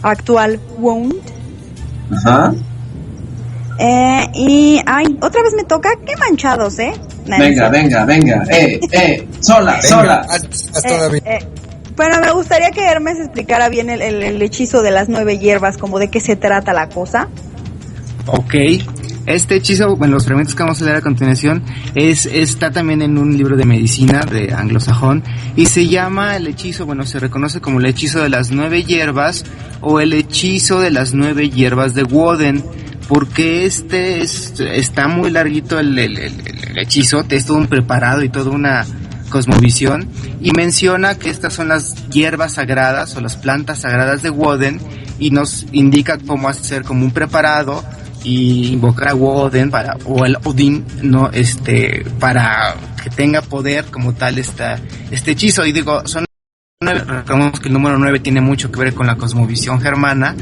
Actual Wound. Ajá. Y, ay, otra vez me toca. Qué manchados, Venga. Sola. Haz todavía. Bueno, me gustaría que Hermes explicara bien el hechizo de las 9 hierbas, como de qué se trata la cosa. Ok. Este hechizo, bueno, los fragmentos que vamos a leer a continuación, está también en un libro de medicina de anglosajón, y se llama el hechizo, bueno, se reconoce como el hechizo de las 9 hierbas, o el hechizo de las 9 hierbas de Woden, porque está muy larguito el hechizo, es todo un preparado y toda una cosmovisión, y menciona que estas son las hierbas sagradas o las plantas sagradas de Woden, y nos indica cómo hacer como un preparado y invocar a Woden o el Odín, no, para que tenga poder como tal este hechizo. Y digo, son 9, recordemos que el número 9 tiene mucho que ver con la cosmovisión germana.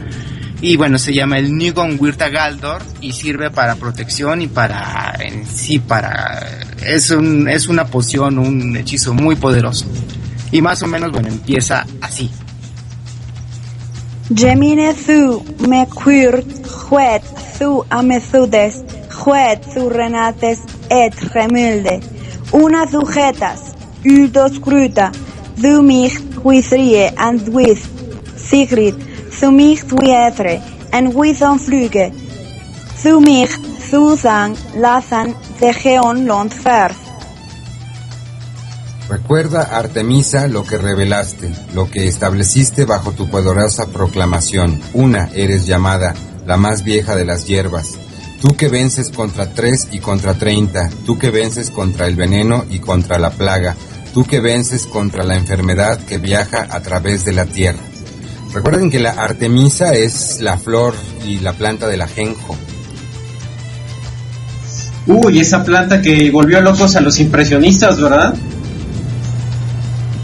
Y bueno, se llama el Nygon Wirta Galdor y sirve para protección y es una poción, un hechizo muy poderoso. Y más o menos, bueno, empieza así. Gemine thu me quirt juet thu amethudes juet thu renates et remilde una sujetas uldos cruta thu mich huithrie and with Sigrid thu mich huietre and with on fluge thu mich thu sang lazan de geon lont vers. Recuerda, Artemisa, lo que revelaste, lo que estableciste bajo tu poderosa proclamación. Una eres llamada, la más vieja de las hierbas. Tú que vences contra 3 y contra 30, tú que vences contra el veneno y contra la plaga, tú que vences contra la enfermedad que viaja a través de la tierra. Recuerden que la Artemisa es la flor y la planta del ajenjo. Uy, esa planta que volvió locos a los impresionistas, ¿verdad?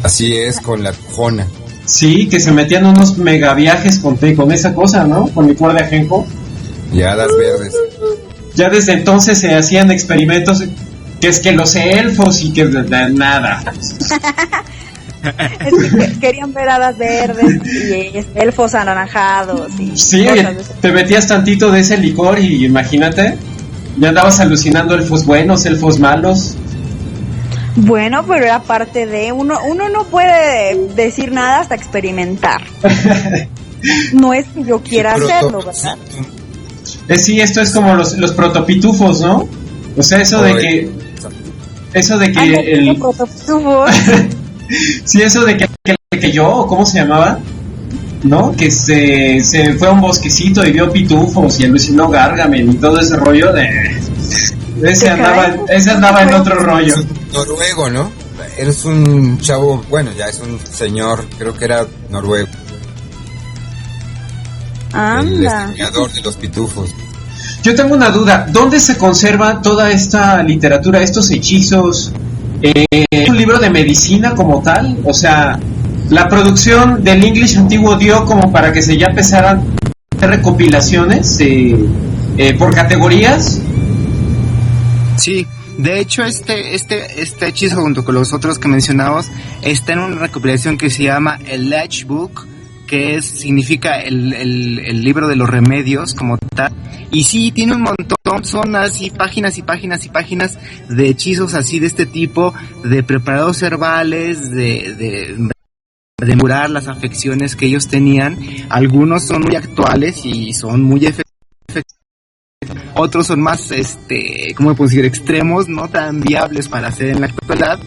Así es, con la cojona. Sí, que se metían unos megaviajes con esa cosa, ¿no? Con licor de ajenjo. Y hadas verdes. Ya desde entonces se hacían experimentos, que es que los elfos y que nada. Es que querían ver hadas verdes y elfos anaranjados. Y sí, te metías tantito de ese licor y imagínate, ya andabas alucinando elfos buenos, elfos malos. Bueno, pero era parte de uno no puede decir nada hasta experimentar. No es que yo quiera hacerlo, ¿verdad? Sí, esto es como los protopitufos, ¿no? O sea, eso de que el protopitufos. sí, eso de que yo, ¿cómo se llamaba? ¿No? Que se fue a un bosquecito y vio pitufos y alucinó Gargamel y todo ese rollo de ese andaba en otro rollo. Noruego, ¿no? Eres un chavo, bueno, ya es un señor, creo que era noruego. Anda. El creador de los pitufos. Yo tengo una duda, ¿dónde se conserva toda esta literatura, estos hechizos? ¿Es un libro de medicina como tal? O sea, la producción del English antiguo dio como para que se ya empezaran a hacer recopilaciones por categorías. Sí, de hecho este hechizo junto con los otros que mencionamos está en una recopilación que se llama el Ledge Book, que significa el libro de los remedios como tal, y sí, tiene un montón, son así páginas y páginas y páginas de hechizos así de este tipo, de preparados herbales, de demorar las afecciones que ellos tenían. Algunos son muy actuales y son muy efectivos, otros son más, ¿cómo puedo decir?, extremos, no tan viables para hacer en la actualidad,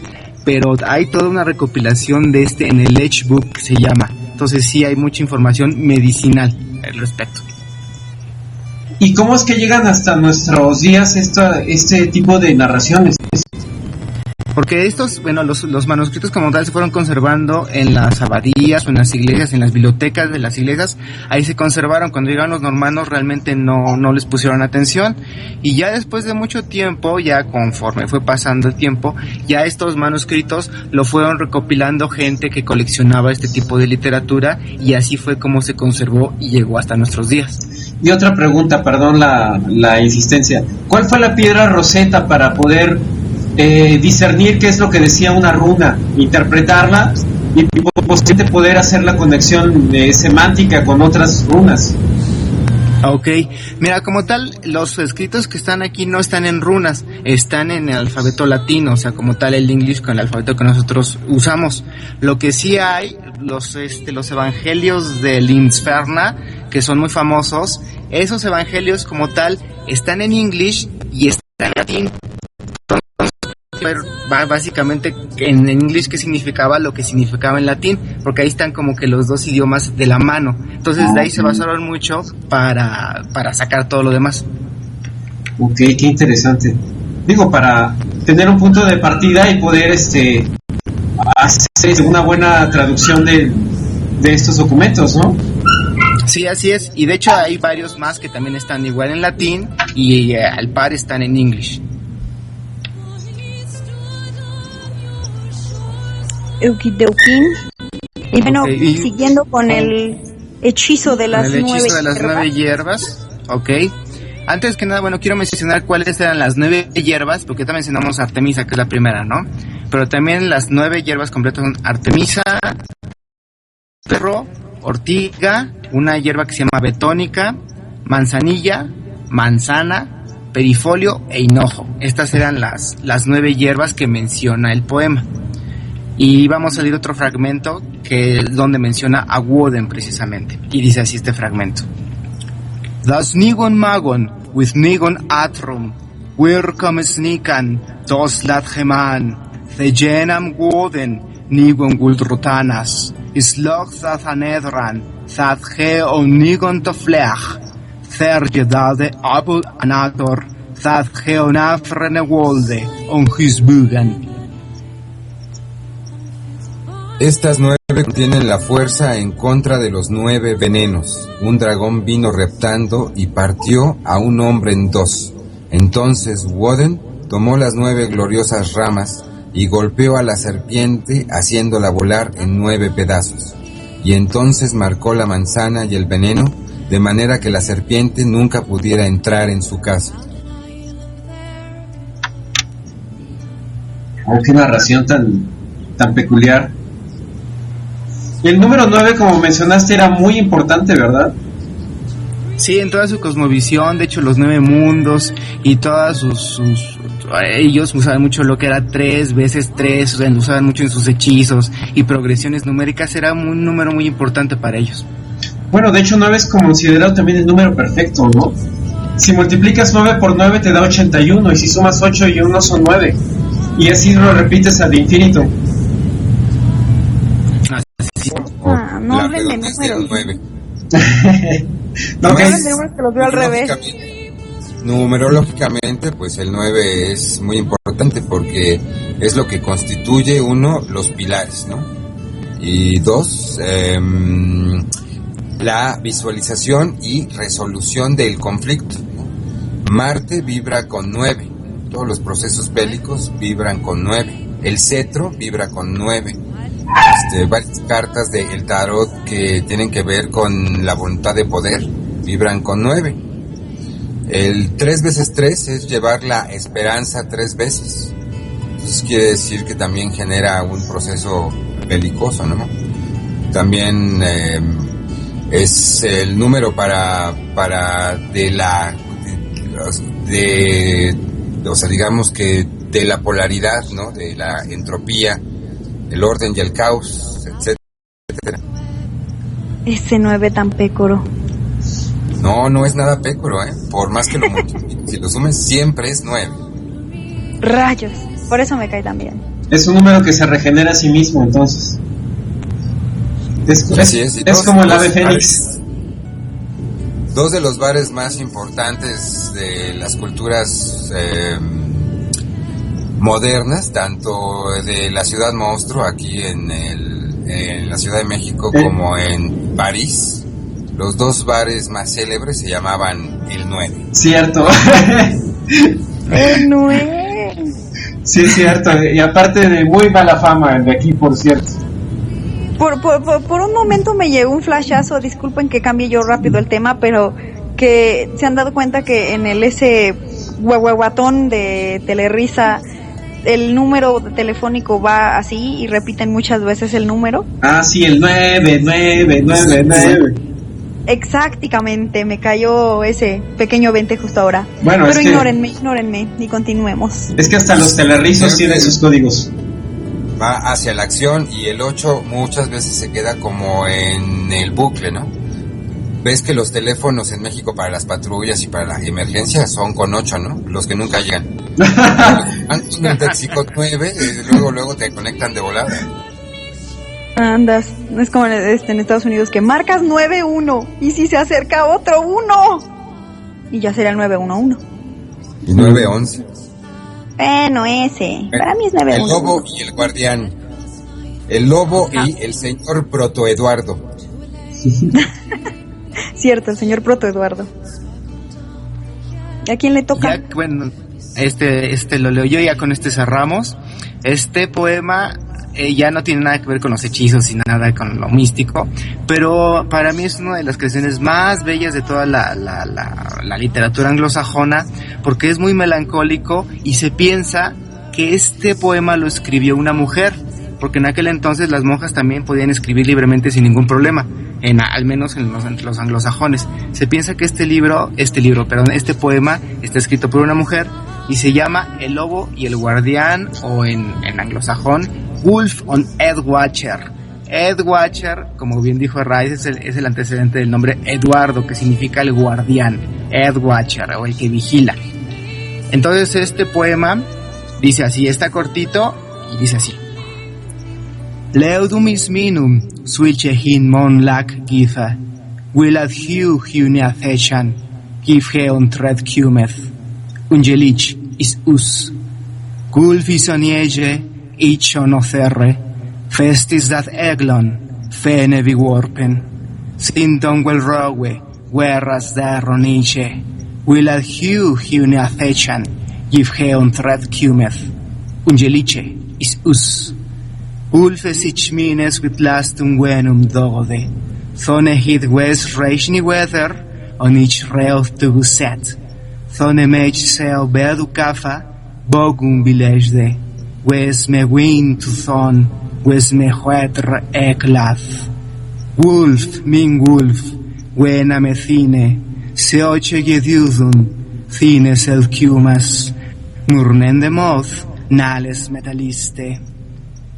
pero hay toda una recopilación de en el Edge Book que se llama. Entonces sí hay mucha información medicinal al respecto. ¿Y cómo es que llegan hasta nuestros días este tipo de narraciones? Porque los manuscritos como tal se fueron conservando en las abadías o en las iglesias, en las bibliotecas de las iglesias. Ahí se conservaron. Cuando llegaron los normandos realmente no les pusieron atención, y ya después de mucho tiempo, ya conforme fue pasando el tiempo, ya estos manuscritos lo fueron recopilando gente que coleccionaba este tipo de literatura, y así fue como se conservó y llegó hasta nuestros días. Y otra pregunta, perdón la insistencia. ¿Cuál fue la piedra Rosetta para poder discernir qué es lo que decía una runa, interpretarla y posiblemente poder hacer la conexión semántica con otras runas? Ok, mira, como tal, los escritos que están aquí no están en runas, están en el alfabeto latino, o sea, como tal el English con el alfabeto que nosotros usamos. Lo que sí hay, los evangelios del Insferna, que son muy famosos, esos evangelios como tal están en English y están en latín. Básicamente en inglés qué significaba lo que significaba en latín, porque ahí están como que los dos idiomas de la mano. Entonces de ahí se basaron mucho para sacar todo lo demás. Ok, qué interesante. Digo, para tener un punto de partida y poder hacer una buena traducción de estos documentos, ¿no? Sí, así es. Y de hecho hay varios más que también están igual en latín y al par están en inglés. Eukideukin. Y bueno, okay, siguiendo con el hechizo de las nueve hierbas. Ok. Antes que nada, bueno, quiero mencionar cuáles eran las 9 hierbas, porque ahorita mencionamos Artemisa, que es la primera, ¿no? Pero también las 9 hierbas completas son Artemisa, perro, ortiga, una hierba que se llama betónica, manzanilla, manzana, perifolio e hinojo. Estas eran las 9 hierbas que menciona el poema. Y vamos a leer otro fragmento que es donde menciona a Woden precisamente. Y dice así este fragmento. Das Nigon Magon with Nigon Atrum, wir snikan, dos latgeman, thegenam Woden, Nigon Guldrotanas, islog that anedran, that ge on Nigon tofleach, therjedade abul anator, that ge on afrene wolde, on hisbugan. Estas 9 tienen la fuerza en contra de los 9 venenos. Un dragón vino reptando y partió a un hombre en 2. Entonces Woden tomó las 9 gloriosas ramas y golpeó a la serpiente haciéndola volar en 9 pedazos. Y entonces marcó la manzana y el veneno de manera que la serpiente nunca pudiera entrar en su casa. Oh, qué narración tan peculiar. El número 9, como mencionaste, era muy importante, ¿verdad? Sí, en toda su cosmovisión, de hecho los 9 mundos y todas ellos usaban mucho lo que era 3 veces 3, o sea, lo usaban mucho en sus hechizos y progresiones numéricas, era un número muy importante para ellos. Bueno, de hecho 9 es considerado también el número perfecto, ¿no? Si multiplicas 9 por 9 te da 81, y si sumas 8 y 1 son 9, y así lo repites ad infinito. No hablen de números. 9. No hablen de números, que los veo al revés. Numerológicamente, pues el 9 es muy importante porque es lo que constituye, 1, los pilares, ¿no? Y 2, la visualización y resolución del conflicto, ¿no? Marte vibra con 9, todos los procesos bélicos vibran con 9, el cetro vibra con 9. Varias cartas del tarot que tienen que ver con la voluntad de poder vibran con 9. El 3 veces 3 es llevar la esperanza 3 veces. Entonces quiere decir que también genera un proceso belicoso, ¿no? También es el número o sea, digamos que de la polaridad, ¿no? De la entropía, el orden y el caos, etc. etcétera. Ese 9 tan pécoro. No es nada pécoro, por más que lo multipliques, si lo sumes siempre es 9. Rayos, por eso me cae tan bien. Es un número que se regenera a sí mismo, entonces. Es como el ave fénix. Dos de los bares más importantes de las culturas modernas, tanto de la ciudad monstruo aquí en la Ciudad de México como en París, los dos bares más célebres se llamaban El 9. Cierto. El 9. Sí, es cierto. Y aparte de muy mala fama de aquí, por cierto. Por un momento me llegó un flashazo, disculpen que cambie yo rápido el tema, pero que se han dado cuenta que en el ese huehuehuatón de Telerisa el número telefónico va así y repiten muchas veces el número. Ah, sí, el 9. Exactamente, me cayó ese pequeño 20 justo ahora. Bueno, pero ignórenme y continuemos. Es que hasta los telerrizos tienen sus códigos. Va hacia la acción y el 8 muchas veces se queda como en el bucle, ¿no? Ves que los teléfonos en México para las patrullas y para la emergencia son con 8, ¿no? Los que nunca llegan. Antes un Texicot 9, luego te conectan de volada. Andas, no es como en Estados Unidos que marcas 91 y si se acerca otro 1 y ya será el 911. Y 911. Bueno, ese. Para mí es 911. El lobo y el guardián. El lobo y el señor Proto Eduardo. Cierto, el señor Proto Eduardo. ¿A quién le toca? Ya, bueno, lo leo yo, ya con este cerramos. Este poema ya no tiene nada que ver con los hechizos y nada con lo místico, pero para mí es una de las creaciones más bellas de toda la literatura anglosajona, porque es muy melancólico y se piensa que este poema lo escribió una mujer, porque en aquel entonces las monjas también podían escribir libremente sin ningún problema, al menos entre los anglosajones. Se piensa que este poema está escrito por una mujer y se llama El lobo y el guardián, o en anglosajón Wolf on Edwatcher. Edwatcher, como bien dijo Rice, es el antecedente del nombre Eduardo, que significa el guardián, Edwatcher, o el que vigila. Entonces este poema dice así, está cortito y dice así: Leudum is minum, swilche hin mon lac gifa, willad hiu ne acechan, gif heon tred cumeth, ungelich is us, gulfis oniege, ich on ocerre, festis dat eglon, fene vigorpen, sinton wel rogue, guerras de roniche, willad hiu ne acechan, gif heon tred cumeth, ungeliche is us. Ulfes ich mines with lastum venum dode, thone hid wes reichni weather, on ich reoth to set, thone mech seo bedu kafa, bogum bilejde, wes me win to thon, wes me huetr eklath. Wolf, min wolf, wena me thine, seoche gediudun, thines el cumas, murnende moth, nales metaliste.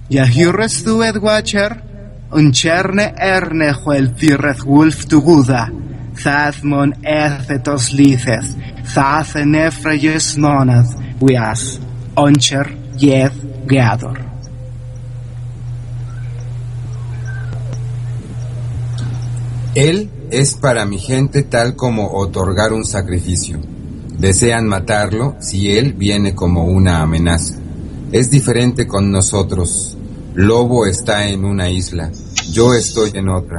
Yahurres tu Edwatcher, un cherne erne huel firreth wolf tu guda, thadmon ethetos lithes, thad nefreyes nonad, wias, oncher yed geador. Él es para mi gente tal como otorgar un sacrificio. Desean matarlo si él viene como una amenaza. Es diferente con nosotros. Lobo está en una isla, yo estoy en otra.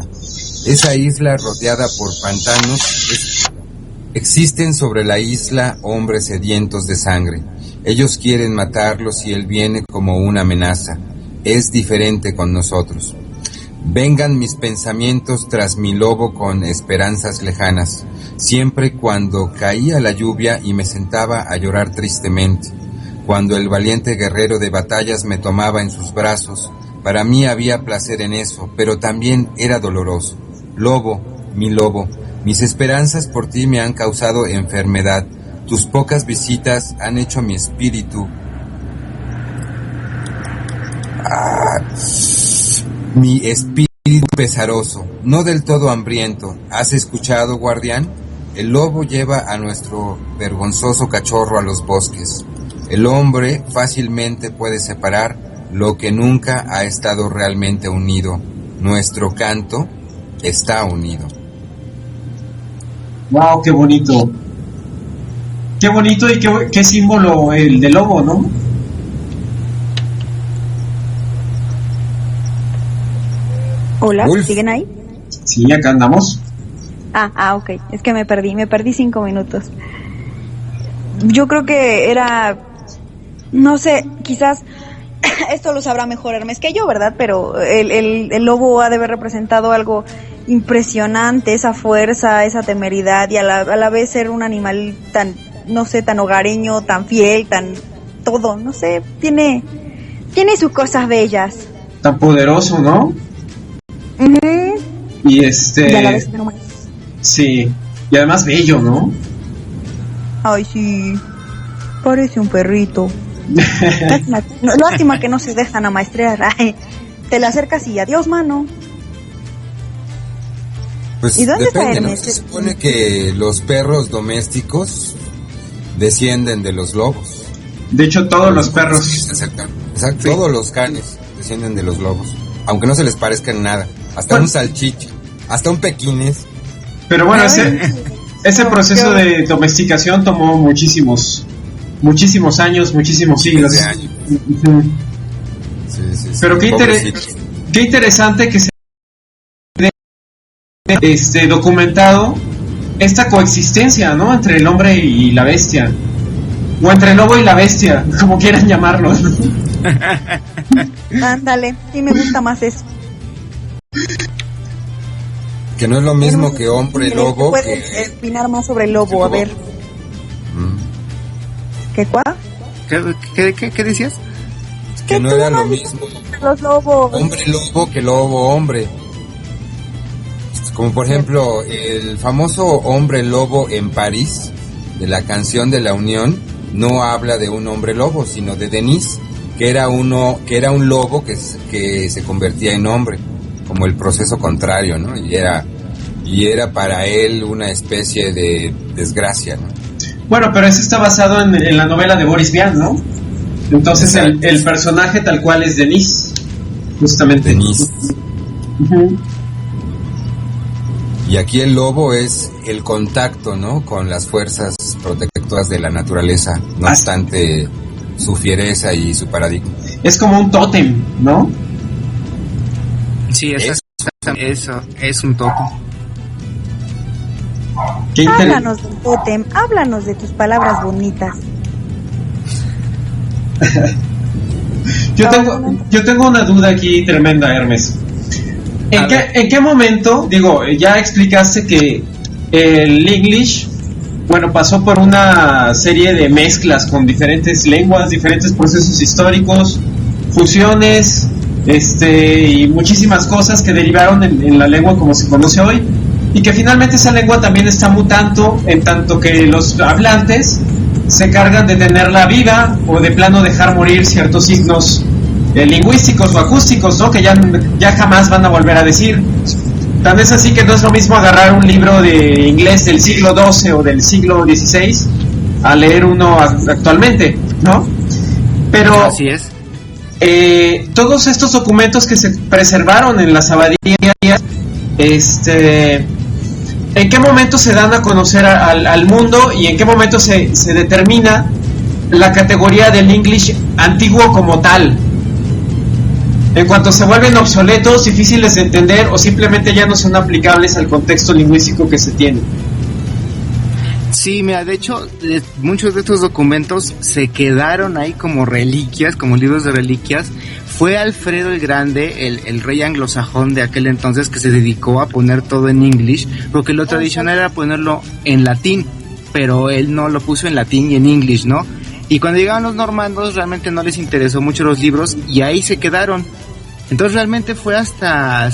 Esa isla rodeada por pantanos, existen sobre la isla hombres sedientos de sangre. Ellos quieren matarlo si él viene como una amenaza. Es diferente con nosotros. Vengan mis pensamientos tras mi lobo con esperanzas lejanas, siempre cuando caía la lluvia y me sentaba a llorar tristemente. Cuando el valiente guerrero de batallas me tomaba en sus brazos, para mí había placer en eso, pero también era doloroso. Lobo, mis esperanzas por ti me han causado enfermedad. Tus pocas visitas han hecho mi espíritu. Mi espíritu pesaroso, no del todo hambriento. ¿Has escuchado, guardián? El lobo lleva a nuestro vergonzoso cachorro a los bosques. El hombre fácilmente puede separar lo que nunca ha estado realmente unido. Nuestro canto está unido. Wow, qué bonito. Qué bonito y qué símbolo el del lobo, ¿no? Hola, Wolf. ¿siguen ahí? Sí, acá andamos. Ok, es que me perdí 5 minutos. Yo creo que era, no sé, quizás esto lo sabrá mejor Hermes que yo, ¿verdad? Pero el lobo ha de haber representado algo impresionante, esa fuerza, esa temeridad y a la vez ser un animal tan, no sé, tan hogareño, tan fiel, tan todo, no sé, tiene sus cosas bellas. Tan poderoso, ¿no? Uh-huh. Y Y a la vez no más. sí, y además bello, ¿no? Ay, sí, parece un perrito. Lástima que no se dejan amaestrear. Ay, te le acercas y adiós, mano. Pues ¿Y dónde está depende, ¿no? Hermes? Se supone que los perros domésticos descienden de los lobos. De hecho, todos los perros. Exacto, Sí. todos los canes descienden de los lobos. Aunque no se les parezca en nada. Hasta un salchicha, hasta un pequines. Pero bueno, Ay, ese proceso de domesticación tomó muchísimos años, muchísimos siglos. De años. Ujú. Sí. Pero qué Pobrecitos. interesante que se documentado esta coexistencia, ¿no? Entre el hombre y la bestia. O entre el lobo y la bestia, como quieran llamarlo. ándale, sí me gusta más eso. Que no es lo mismo que hombre lobo ¿Puedes que... opinar más sobre el lobo? A ver, ¿qué cuá? ¿Qué decías? Que no tú era no lo dices mismo los lobos. hombre lobo que lobo hombre. Como por ejemplo el famoso hombre lobo en París de la canción de la Unión no habla de un hombre lobo, sino de Denis, que era un lobo que se convertía en hombre, como el proceso contrario, ¿no? Y era para él una especie de desgracia, ¿no? Bueno, pero eso está basado en la novela de Boris Vian, ¿no? Entonces el personaje tal cual es Denis, justamente. Denis. Ujú. Y aquí el lobo es el contacto, ¿no? Con las fuerzas protectoras de la naturaleza, no obstante su fiereza y su paradigma. Es como un tótem, ¿no? Sí, eso es un toque. Qué Háblanos del tótem, háblanos de tus palabras bonitas. Yo tengo una duda aquí tremenda, Hermes. ¿En qué momento, digo, ya explicaste que el English, bueno, pasó por una serie de mezclas con diferentes lenguas, diferentes procesos históricos, fusiones, y muchísimas cosas que derivaron en la lengua como se conoce hoy, y que finalmente esa lengua también está mutando en tanto que los hablantes se cargan de tenerla viva o de plano dejar morir ciertos signos lingüísticos o acústicos, ¿no? Que ya jamás van a volver a decir. Tan es así que no es lo mismo agarrar un libro de inglés del siglo XII o del siglo XVI a leer uno actualmente, ¿no? Pero Así es. todos estos documentos que se preservaron en las abadías, ¿en qué momento se dan a conocer al mundo y en qué momento se determina la categoría del English antiguo como tal? En cuanto se vuelven obsoletos, difíciles de entender o simplemente ya no son aplicables al contexto lingüístico que se tiene. Sí, mira, de hecho, muchos de estos documentos se quedaron ahí como reliquias, como libros de reliquias. Fue Alfredo el Grande, el rey anglosajón de aquel entonces, que se dedicó a poner todo en English, porque lo tradicional era ponerlo en latín, pero él no lo puso en latín y en English, ¿no? Y cuando llegaron los normandos realmente no les interesó mucho los libros y ahí se quedaron. Entonces realmente fue hasta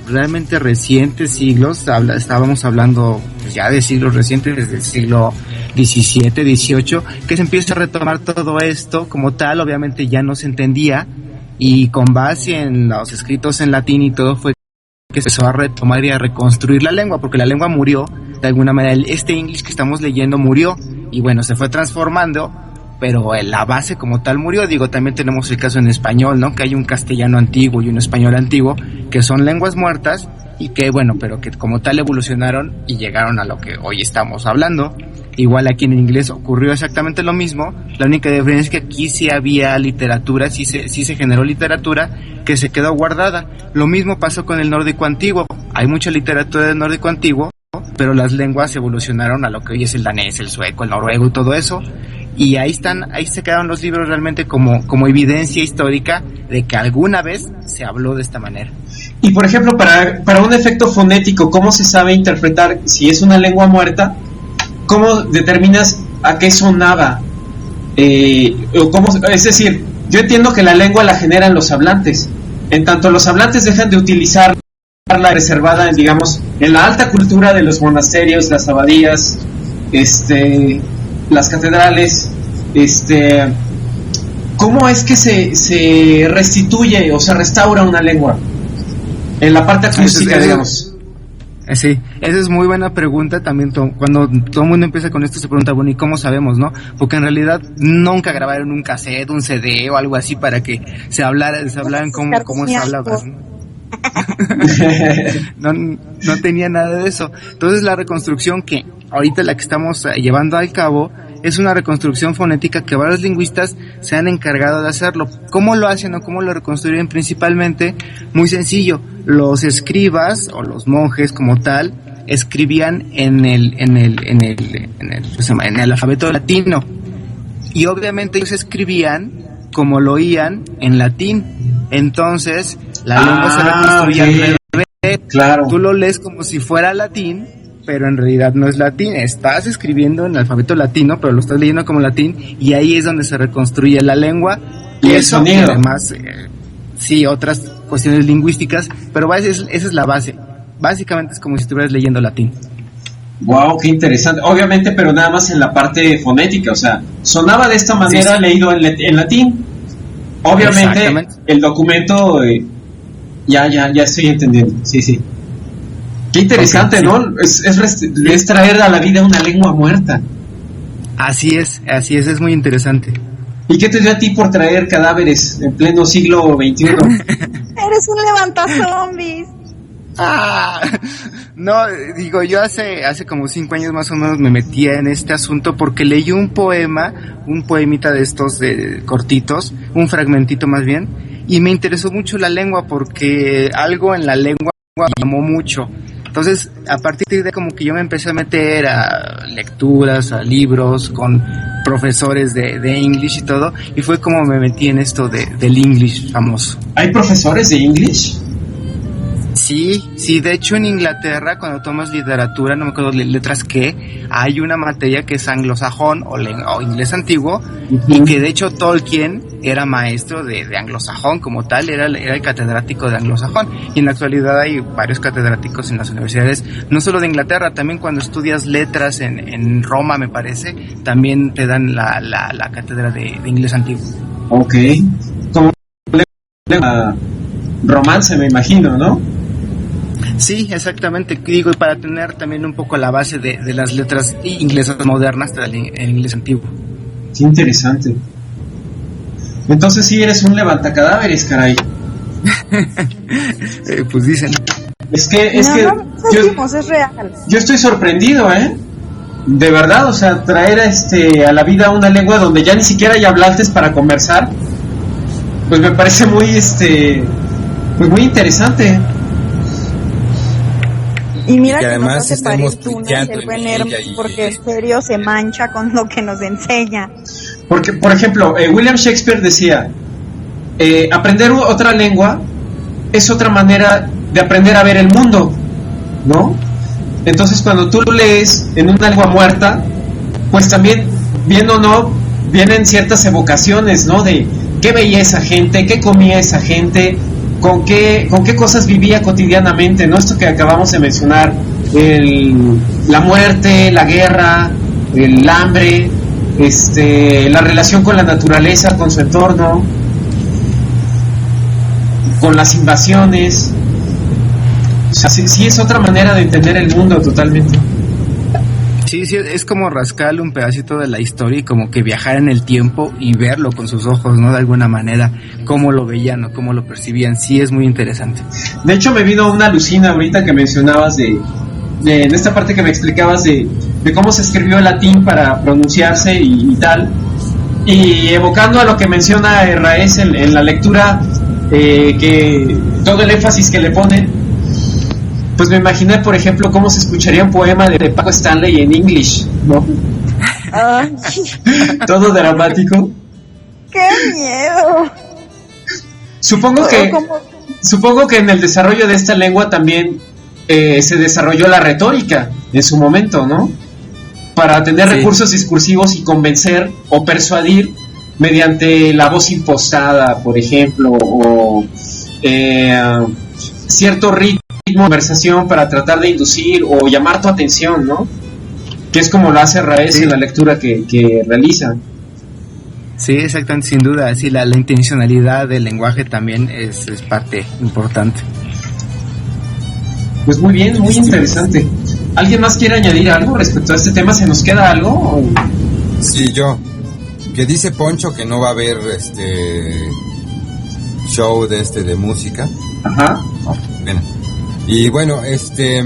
realmente recientes siglos, estábamos hablando pues, ya de siglos recientes, desde el siglo XVII, XVIII, que se empieza a retomar todo esto como tal. Obviamente ya no se entendía y con base en los escritos en latín y todo fue que se empezó a retomar y a reconstruir la lengua, porque la lengua murió, de alguna manera, este English que estamos leyendo murió, y bueno, se fue transformando, pero la base como tal murió. Digo, también tenemos el caso en español, ¿no? Que hay un castellano antiguo y un español antiguo, que son lenguas muertas, y que bueno, pero que como tal evolucionaron y llegaron a lo que hoy estamos hablando. Igual aquí en inglés ocurrió exactamente lo mismo, la única diferencia es que aquí sí había literatura, sí se generó literatura que se quedó guardada. Lo mismo pasó con el nórdico antiguo, hay mucha literatura del nórdico antiguo, pero las lenguas evolucionaron a lo que hoy es el danés, el sueco, el noruego y todo eso, y ahí se quedaron los libros realmente como evidencia histórica de que alguna vez se habló de esta manera. Y por ejemplo, para un efecto fonético, ¿cómo se sabe interpretar si es una lengua muerta? ¿Cómo determinas a qué sonaba? Es decir, yo entiendo que la lengua la generan los hablantes. En tanto los hablantes dejan de utilizar la reservada, digamos, en la alta cultura de los monasterios, las abadías, las catedrales, ¿cómo es que se restituye o se restaura una lengua? En la parte acústica, digamos. Sí, esa es muy buena pregunta también. Cuando todo el mundo empieza con esto se pregunta, bueno, ¿y cómo sabemos, no? Porque en realidad nunca grabaron un cassette, un CD o algo así para que se hablaran cómo se hablaba. No tenía nada de eso. Entonces la reconstrucción que ahorita la que estamos llevando a cabo es una reconstrucción fonética que varios lingüistas se han encargado de hacerlo. ¿Cómo lo hacen o cómo lo reconstruyen? Principalmente, muy sencillo, los escribas o los monjes como tal escribían en el alfabeto latino, y obviamente ellos escribían como lo oían en latín. Entonces la lengua se reconstruye al revés. Claro. Tú lo lees como si fuera latín, pero en realidad no es latín. Estás escribiendo en el alfabeto latino, pero lo estás leyendo como latín, y ahí es donde se reconstruye la lengua. Y el sonido. Además, sí, otras cuestiones lingüísticas, pero esa es la base. Básicamente es como si estuvieras leyendo latín. Wow, qué interesante. Obviamente, pero nada más en la parte fonética, o sea, sonaba de esta manera, sí. Leído en latín. Obviamente, el documento, ya estoy entendiendo. Sí. Qué interesante, okay, ¿no? Sí. Es traer a la vida una lengua muerta. Así es, es muy interesante. ¿Y qué te dio a ti por traer cadáveres en pleno siglo XXI? Eres un levantazombies. No, digo, yo hace como 5 años más o menos me metía en este asunto porque leí un poemita de estos cortitos, un fragmentito más bien, y me interesó mucho la lengua porque algo en la lengua me llamó mucho. Entonces, a partir de como que yo me empecé a meter a lecturas, a libros con profesores de English y todo, y fue como me metí en esto del English famoso. ¿Hay profesores de English? Sí, de hecho en Inglaterra cuando tomas literatura, no me acuerdo letras qué, hay una materia que es anglosajón o inglés antiguo, uh-huh. Y que de hecho Tolkien era maestro de anglosajón como tal, era el catedrático de anglosajón, y en la actualidad hay varios catedráticos en las universidades, no solo de Inglaterra, también cuando estudias letras en Roma me parece, también te dan la cátedra de inglés antiguo. Ok, como romance me imagino, ¿no? Sí, exactamente, digo, y para tener también un poco la base de las letras inglesas modernas en inglés antiguo. Qué interesante. Entonces sí eres un levantacadáveres, caray. Pues dicen. Es que es real. Yo estoy sorprendido, de verdad, o sea, traer a la vida una lengua donde ya ni siquiera hay hablantes para conversar, pues me parece muy pues muy interesante. Y mira que además nos hace parir Tunas, el buen Hermes, porque en serio se mancha con lo que nos enseña. Porque, por ejemplo, William Shakespeare decía, aprender otra lengua es otra manera de aprender a ver el mundo, ¿no? Entonces cuando tú lo lees en una lengua muerta, pues también, bien o no, vienen ciertas evocaciones, ¿no? De qué veía esa gente, qué comía esa gente, con qué cosas vivía cotidianamente, ¿no? Esto que acabamos de mencionar, la muerte, la guerra, el hambre, la relación con la naturaleza, con su entorno, con las invasiones. sea, sí es otra manera de entender el mundo totalmente. Sí, es como rascarle un pedacito de la historia y como que viajar en el tiempo y verlo con sus ojos, ¿no? De alguna manera, cómo lo veían o cómo lo percibían. Sí, es muy interesante. De hecho, me vino una alucina ahorita que mencionabas en esta parte que me explicabas de cómo se escribió el latín para pronunciarse y tal. Y evocando a lo que menciona Raes en la lectura, que todo el énfasis que le pone, pues me imaginé, por ejemplo, cómo se escucharía un poema de Paco Stanley en English, ¿no? Todo dramático. ¡Qué miedo! Supongo que en el desarrollo de esta lengua también se desarrolló la retórica en su momento, ¿no? Para tener recursos discursivos y convencer o persuadir mediante la voz impostada, por ejemplo, o cierto ritmo de conversación para tratar de inducir o llamar tu atención, ¿no? Que es como lo hace Raes en la lectura que realiza. Sí, exactamente, sin duda. Sí, la intencionalidad del lenguaje también es parte importante. Pues muy bien, muy interesante. ¿Alguien más quiere añadir algo respecto a este tema? ¿Se nos queda algo? Sí, yo. Que dice Poncho que no va a haber show de música. Ajá. Bueno. Y bueno, que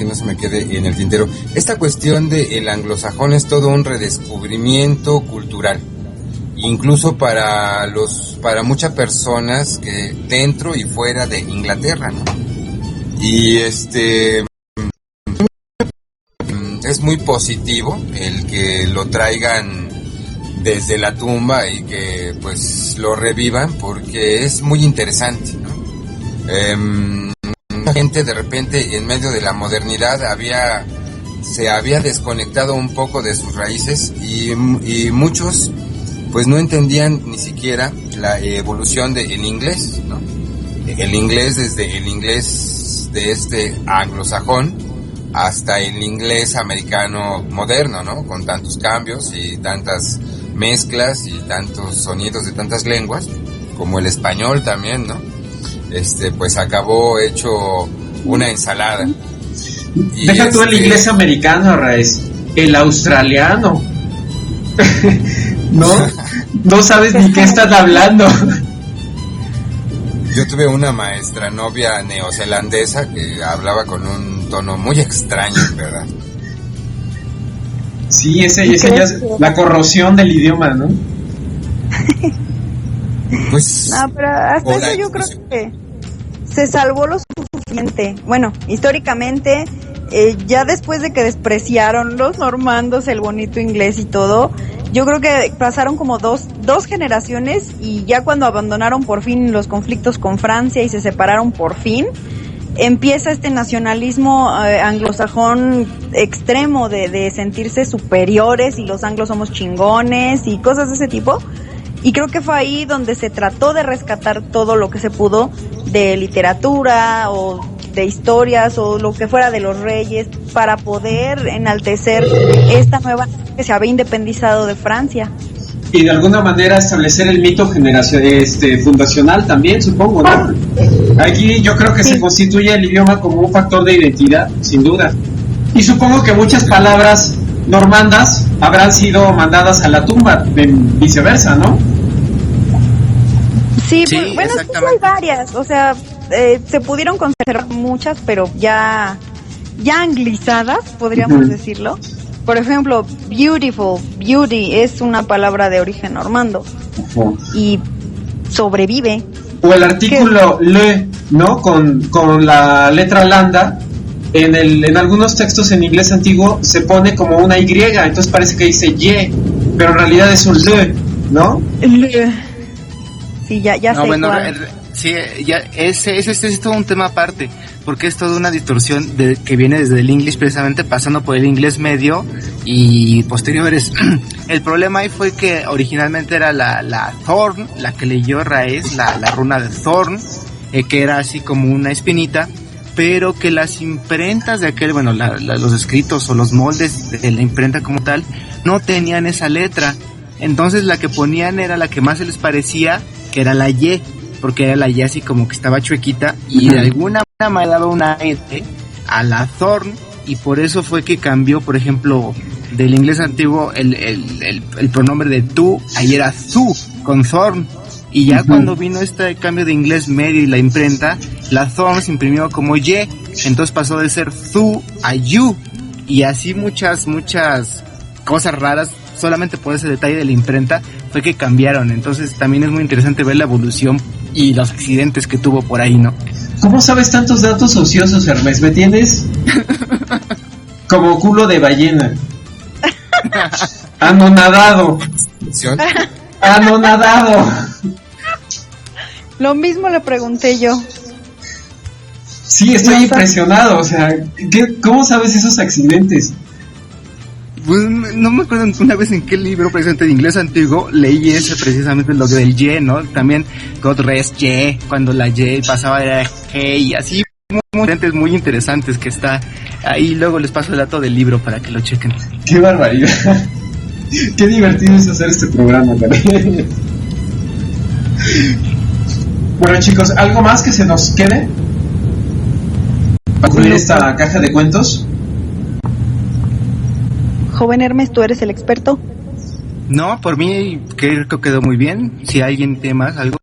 no se me quede en el tintero. Esta cuestión de el anglosajón es todo un redescubrimiento cultural, incluso para muchas personas que dentro y fuera de Inglaterra, ¿no? Y es muy positivo el que lo traigan desde la tumba y que pues lo revivan, porque es muy interesante, ¿no? La gente de repente en medio de la modernidad se había desconectado un poco de sus raíces y muchos pues no entendían ni siquiera la evolución del inglés, ¿no? El inglés, desde el inglés de anglosajón hasta el inglés americano moderno, ¿no? Con tantos cambios y tantas mezclas y tantos sonidos de tantas lenguas, como el español también, ¿no? Pues acabó hecho una ensalada. Y deja tú el inglés americano, Raes, el australiano. No sabes ni qué están hablando. Yo tuve una maestra novia neozelandesa que hablaba con un tono muy extraño, ¿verdad? Sí, ese ya es la corrosión del idioma, ¿no? Pues, no, pero hasta eso yo creo que se salvó lo suficiente. Bueno, históricamente, ya después de que despreciaron los normandos el bonito inglés y todo, yo creo que pasaron como dos generaciones, y ya cuando abandonaron por fin los conflictos con Francia y se separaron por fin, empieza este nacionalismo anglosajón extremo de sentirse superiores y los anglos somos chingones y cosas de ese tipo. Y creo que fue ahí donde se trató de rescatar todo lo que se pudo de literatura o de historias o lo que fuera de los reyes para poder enaltecer esta nueva que se había independizado de Francia. Y de alguna manera establecer el mito fundacional también, supongo, ¿no? Aquí yo creo que se constituye el idioma como un factor de identidad, sin duda. Y supongo que muchas palabras normandas habrán sido mandadas a la tumba, viceversa, ¿no? Sí, pues, bueno, sí hay varias, o sea, se pudieron conservar muchas, pero ya anglizadas, podríamos decirlo. Por ejemplo, beauty es una palabra de origen normando y sobrevive. O el artículo le, ¿no? Con la letra lambda. En algunos textos en inglés antiguo se pone como una Y, entonces parece que dice ye, pero en realidad es un le, ¿no? Sí, ya no, sé. Bueno, sí, ya ese es todo un tema aparte, porque es toda una distorsión que viene desde el inglés precisamente, pasando por el inglés medio y posteriores. El problema ahí fue que originalmente era la Thorn, la que leyó Raes, la runa de Thorn, que era así como una espinita, pero que las imprentas de aquel, bueno, los escritos o los moldes de la imprenta como tal, no tenían esa letra. Entonces la que ponían era la que más se les parecía, que era la Y, porque era la Y así como que estaba chuequita, y de alguna manera daba un aire a la Thorn, y por eso fue que cambió, por ejemplo, del inglés antiguo el pronombre de tú, ahí era tú, con Thorn. Y ya cuando vino este cambio de inglés medio y la imprenta, la Thorn se imprimió como Y, entonces pasó de ser tú a you, y así muchas cosas raras, solamente por ese detalle de la imprenta fue que cambiaron. Entonces también es muy interesante ver la evolución y los accidentes que tuvo por ahí, ¿no? ¿Cómo sabes tantos datos ociosos, Hermes? ¿Me tienes? Como culo de ballena. Anonadado. Anonadado. Lo mismo le pregunté yo. Sí, estoy impresionado. O sea, ¿cómo sabes esos accidentes? Pues no me acuerdo una vez en qué libro precisamente de inglés antiguo leí ese, precisamente lo del Y, ¿no? También God rest Y, cuando la Y pasaba era G, y así muy interesantes que está ahí. Luego les paso el dato del libro para que lo chequen. Qué barbaridad. Qué divertido es hacer este programa también. Bueno, chicos, ¿algo más que se nos quede para concluir esta caja de cuentos? Joven Hermes, ¿tú eres el experto? No, por mí creo que quedó muy bien. Si alguien tiene más, algo.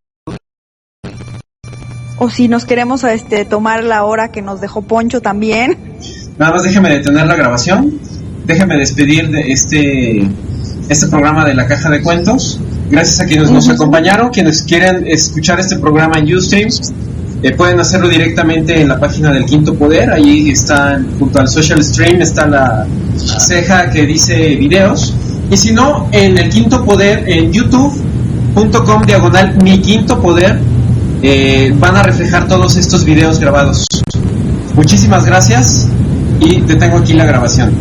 O si nos queremos tomar la hora que nos dejó Poncho también. Nada más déjeme detener la grabación. Déjeme despedir de este programa de la caja de cuentos. Gracias a quienes nos acompañaron. Quienes quieren escuchar este programa en Ustream, pueden hacerlo directamente en la página del Quinto Poder. Ahí están, junto al social stream, está la ceja que dice videos. Y si no, en el Quinto Poder, en youtube.com/mi Quinto Poder, van a reflejar todos estos videos grabados. Muchísimas gracias y detengo aquí la grabación.